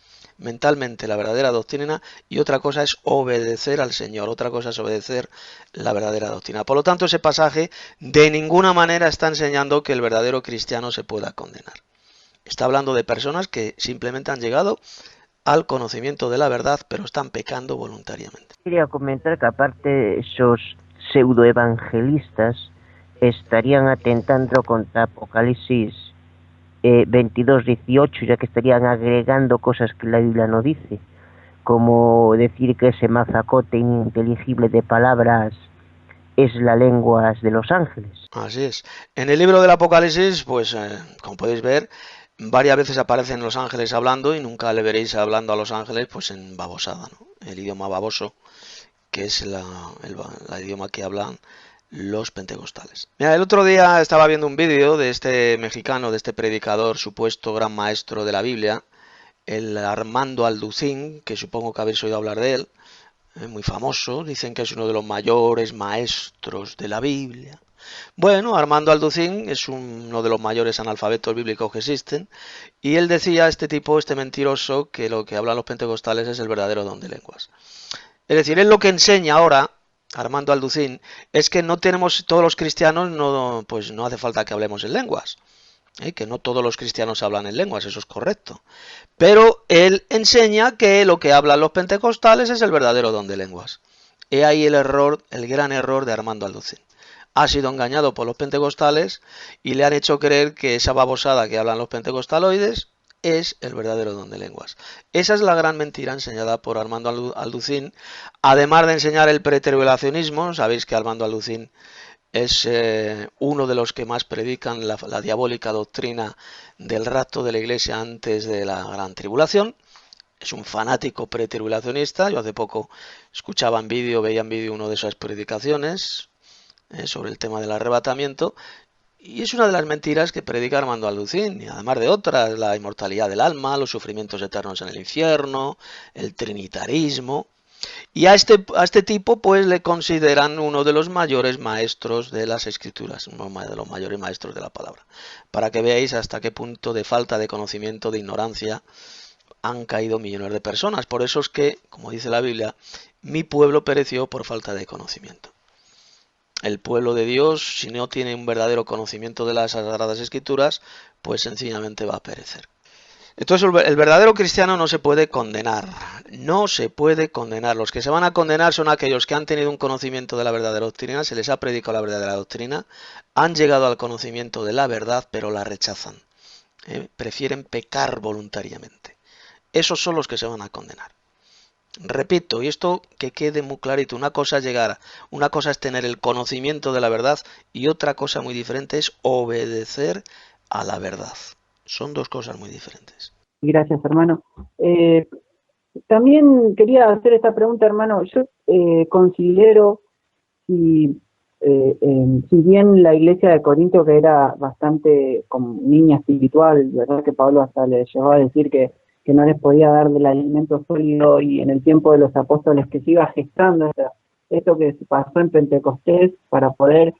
mentalmente la verdadera doctrina y otra cosa es obedecer al Señor, otra cosa es obedecer la verdadera doctrina. Por lo tanto, ese pasaje de ninguna manera está enseñando que el verdadero cristiano se pueda condenar. Está hablando de personas que simplemente han llegado al conocimiento de la verdad, pero están pecando voluntariamente. Quería comentar que aparte esos pseudoevangelistas estarían atentando contra Apocalipsis 22:18, ya que estarían agregando cosas que la Biblia no dice, como decir que ese mazacote ininteligible de palabras es la lengua de los ángeles. Así es. En el libro del Apocalipsis, pues como podéis ver, varias veces aparecen los ángeles hablando y nunca le veréis hablando a los ángeles pues en babosada, ¿no? El idioma baboso, que es el idioma que hablan los pentecostales. Mira, el otro día estaba viendo un vídeo de este mexicano, de este predicador, supuesto gran maestro de la Biblia, el Armando Alducín, que supongo que habéis oído hablar de él, muy famoso, dicen que es uno de los mayores maestros de la Biblia. Bueno, Armando Alducín es uno de los mayores analfabetos bíblicos que existen, y él decía, este mentiroso, que lo que hablan los pentecostales es el verdadero don de lenguas. Es decir, él lo que enseña ahora, Armando Alducín, es que no tenemos, todos los cristianos, pues no hace falta que hablemos en lenguas, que no todos los cristianos hablan en lenguas, eso es correcto. Pero él enseña que lo que hablan los pentecostales es el verdadero don de lenguas. He ahí el error, el gran error de Armando Alducín. Ha sido engañado por los pentecostales y le han hecho creer que esa babosada que hablan los pentecostaloides es el verdadero don de lenguas. Esa es la gran mentira enseñada por Armando Alducín, además de enseñar el pretribulacionismo. Sabéis que Armando Alducín es uno de los que más predican la diabólica doctrina del rapto de la iglesia antes de la gran tribulación. Es un fanático pretribulacionista. Yo hace poco veía en vídeo una de esas predicaciones sobre el tema del arrebatamiento. Y es una de las mentiras que predica Armando Alducín, y además de otras, la inmortalidad del alma, los sufrimientos eternos en el infierno, el trinitarismo. Y a este tipo pues le consideran uno de los mayores maestros de las escrituras, uno de los mayores maestros de la palabra. Para que veáis hasta qué punto de falta de conocimiento, de ignorancia, han caído millones de personas. Por eso es que, como dice la Biblia, mi pueblo pereció por falta de conocimiento. El pueblo de Dios, si no tiene un verdadero conocimiento de las Sagradas Escrituras, pues sencillamente va a perecer. Entonces el verdadero cristiano no se puede condenar, no se puede condenar. Los que se van a condenar son aquellos que han tenido un conocimiento de la verdadera doctrina, se les ha predicado la verdadera doctrina, han llegado al conocimiento de la verdad, pero la rechazan. Prefieren pecar voluntariamente. Esos son los que se van a condenar. Repito, y esto que quede muy clarito, una cosa es llegar, una cosa es tener el conocimiento de la verdad y otra cosa muy diferente es obedecer a la verdad. Son dos cosas muy diferentes. Gracias, hermano. También quería hacer esta pregunta, hermano. Yo considero, si bien la iglesia de Corinto, que era bastante como niña espiritual, verdad que Pablo hasta le llegó a decir que no les podía dar del alimento sólido, y en el tiempo de los apóstoles que se iba gestando esto que pasó en Pentecostés para poder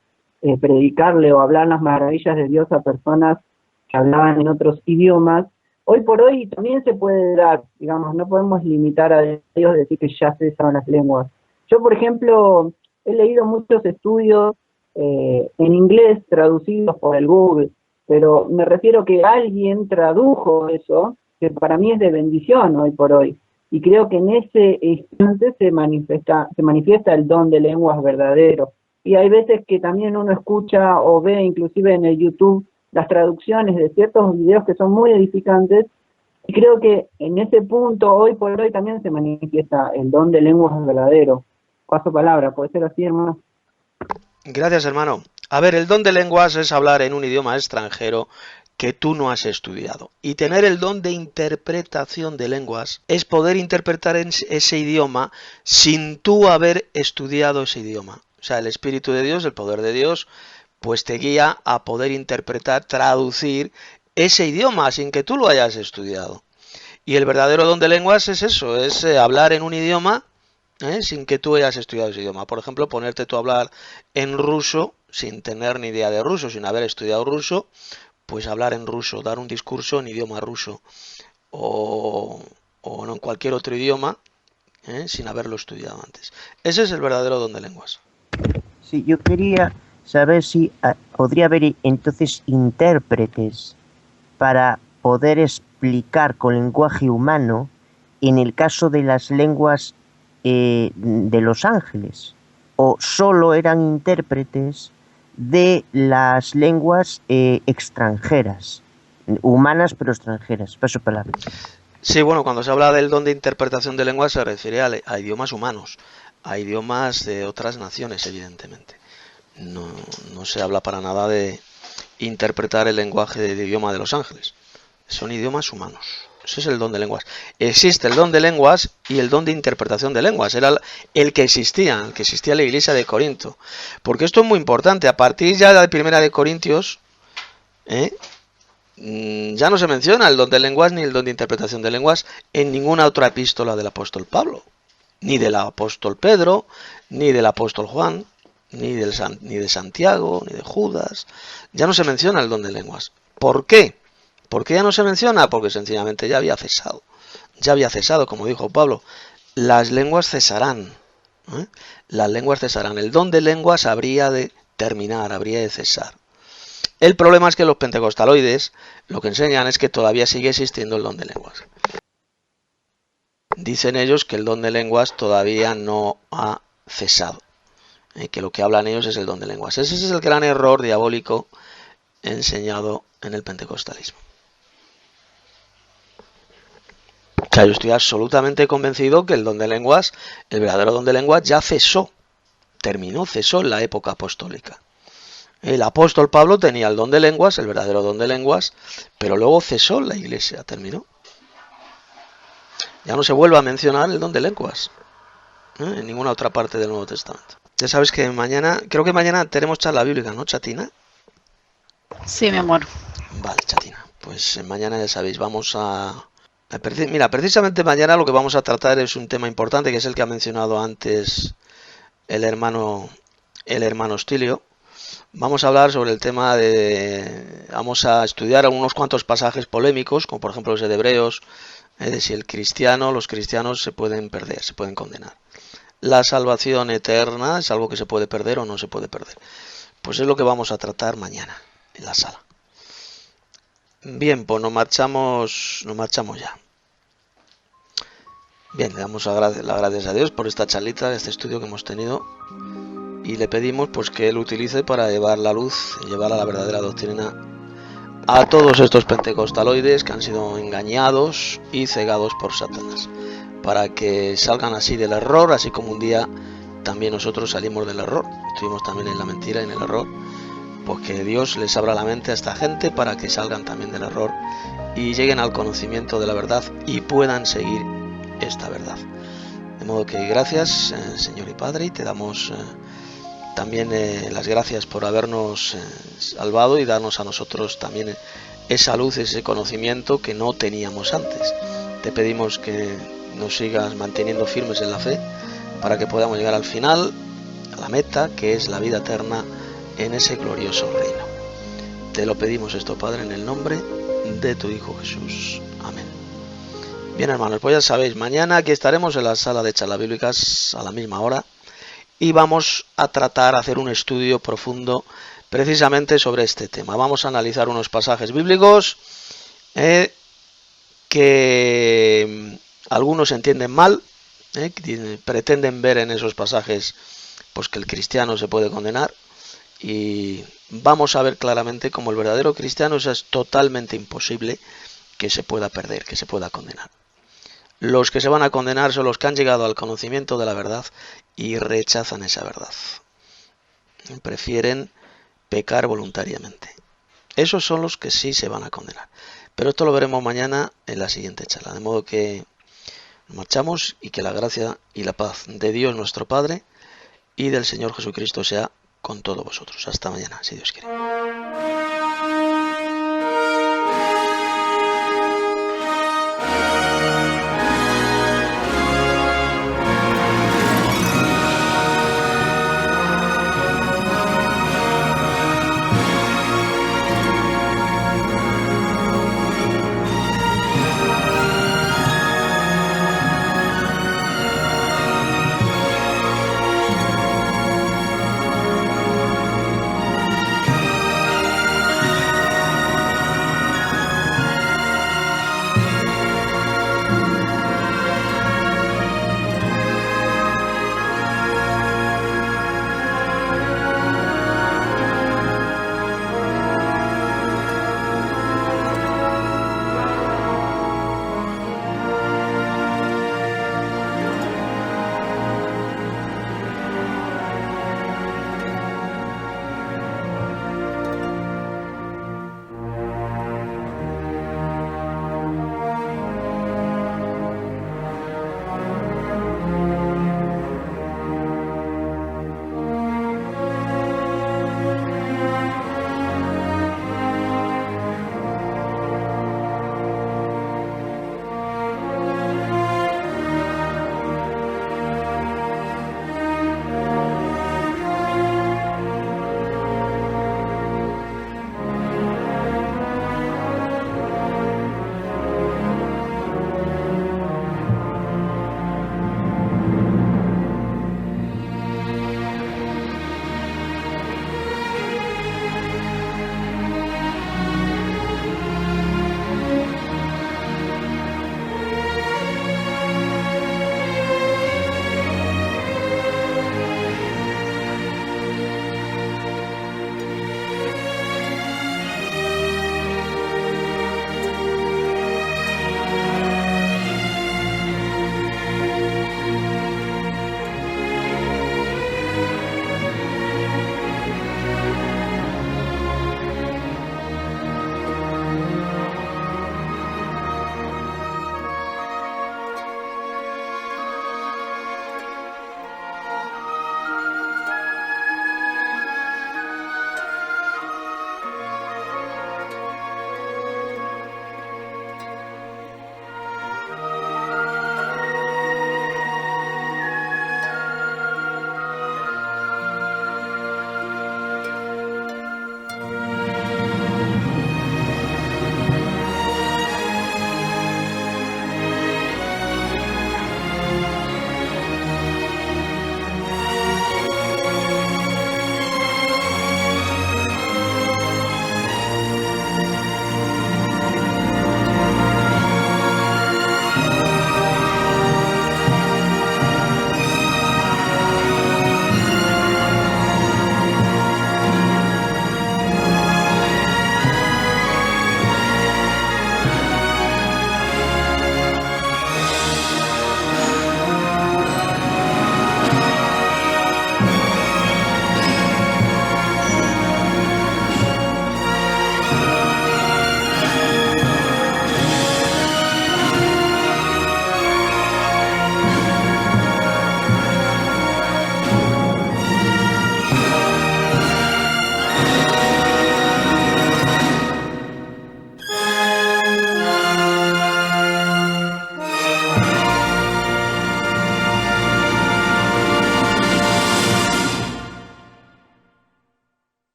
predicarle o hablar las maravillas de Dios a personas que hablaban en otros idiomas. Hoy por hoy también se puede dar, digamos, no podemos limitar a Dios decir que ya se saben las lenguas. Yo, por ejemplo, he leído muchos estudios en inglés traducidos por el Google, pero me refiero que alguien tradujo eso, que para mí es de bendición hoy por hoy, y creo que en ese instante se manifiesta el don de lenguas verdadero. Y hay veces que también uno escucha o ve inclusive en el YouTube las traducciones de ciertos videos que son muy edificantes, y creo que en ese punto hoy por hoy también se manifiesta el don de lenguas verdadero. Paso palabra, ¿puede ser así, hermano? Gracias, hermano. A ver, el don de lenguas es hablar en un idioma extranjero que tú no has estudiado. Y tener el don de interpretación de lenguas es poder interpretar ese idioma sin tú haber estudiado ese idioma. O sea, el Espíritu de Dios, el poder de Dios, pues te guía a poder interpretar, traducir ese idioma sin que tú lo hayas estudiado. Y el verdadero don de lenguas es eso, es hablar en un idioma sin que tú hayas estudiado ese idioma. Por ejemplo, ponerte tú a hablar en ruso sin tener ni idea de ruso, sin haber estudiado ruso, pues hablar en ruso, dar un discurso en idioma ruso o en cualquier otro idioma sin haberlo estudiado antes. Ese es el verdadero don de lenguas. Sí, yo quería saber si podría haber entonces intérpretes para poder explicar con lenguaje humano en el caso de las lenguas de los ángeles, o solo eran intérpretes de las lenguas extranjeras, humanas pero extranjeras. Paso palabra. Sí, bueno, cuando se habla del don de interpretación de lenguas se refiere a idiomas humanos, a idiomas de otras naciones, evidentemente. No se habla para nada de interpretar el lenguaje del idioma de los ángeles. Son idiomas humanos. Ese es el don de lenguas. Existe el don de lenguas y el don de interpretación de lenguas. Era el que existía en la iglesia de Corinto. Porque esto es muy importante. A partir ya de Primera de Corintios, ya no se menciona el don de lenguas ni el don de interpretación de lenguas en ninguna otra epístola del apóstol Pablo. Ni del apóstol Pedro, ni del apóstol Juan, ni de Santiago, ni de Judas. Ya no se menciona el don de lenguas. ¿Por qué? ¿Por qué ya no se menciona? Porque sencillamente ya había cesado. Ya había cesado, como dijo Pablo. Las lenguas cesarán. Las lenguas cesarán. El don de lenguas habría de terminar, habría de cesar. El problema es que los pentecostaloides lo que enseñan es que todavía sigue existiendo el don de lenguas. Dicen ellos que el don de lenguas todavía no ha cesado. Que lo que hablan ellos es el don de lenguas. Ese es el gran error diabólico enseñado en el pentecostalismo. O sea, yo estoy absolutamente convencido que el don de lenguas, el verdadero don de lenguas, ya cesó, cesó en la época apostólica. El apóstol Pablo tenía el don de lenguas, el verdadero don de lenguas, pero luego cesó en la iglesia, terminó. Ya no se vuelve a mencionar el don de lenguas en ninguna otra parte del Nuevo Testamento. Ya sabes que creo que mañana tenemos charla bíblica, ¿no, Chatina? Sí, mi amor. Vale, chatina. Pues mañana ya sabéis, mira, precisamente mañana lo que vamos a tratar es un tema importante, que es el que ha mencionado antes el hermano Stilio. Vamos a hablar sobre el tema vamos a estudiar algunos cuantos pasajes polémicos, como por ejemplo ese de Hebreos, de si los cristianos se pueden perder, se pueden condenar. La salvación eterna es algo que se puede perder o no se puede perder. Pues es lo que vamos a tratar mañana en la sala. Bien, pues nos marchamos ya. Bien, le damos las gracias a Dios por esta charlita, este estudio que hemos tenido, y le pedimos pues que Él utilice para llevar la luz, llevar a la verdadera doctrina a todos estos pentecostaloides que han sido engañados y cegados por Satanás, para que salgan así del error, así como un día también nosotros salimos del error, estuvimos también en la mentira y en el error. Pues que Dios les abra la mente a esta gente para que salgan también del error y lleguen al conocimiento de la verdad y puedan seguir esta verdad. De modo que gracias, Señor y Padre, y te damos también las gracias por habernos salvado y darnos a nosotros también esa luz, ese conocimiento que no teníamos antes. Te pedimos que nos sigas manteniendo firmes en la fe para que podamos llegar al final, a la meta, que es la vida eterna en ese glorioso reino. Te lo pedimos esto, Padre, en el nombre de tu Hijo Jesús. Amén. Bien, hermanos, pues ya sabéis, mañana aquí estaremos en la sala de charlas bíblicas a la misma hora y vamos a hacer un estudio profundo precisamente sobre este tema. Vamos a analizar unos pasajes bíblicos que algunos entienden mal, que pretenden ver en esos pasajes pues que el cristiano se puede condenar. Y vamos a ver claramente cómo el verdadero cristiano es totalmente imposible que se pueda perder, que se pueda condenar. Los que se van a condenar son los que han llegado al conocimiento de la verdad y rechazan esa verdad. Prefieren pecar voluntariamente. Esos son los que sí se van a condenar. Pero esto lo veremos mañana en la siguiente charla. De modo que nos marchamos y que la gracia y la paz de Dios nuestro Padre y del Señor Jesucristo sea con todos vosotros. Hasta mañana, si Dios quiere.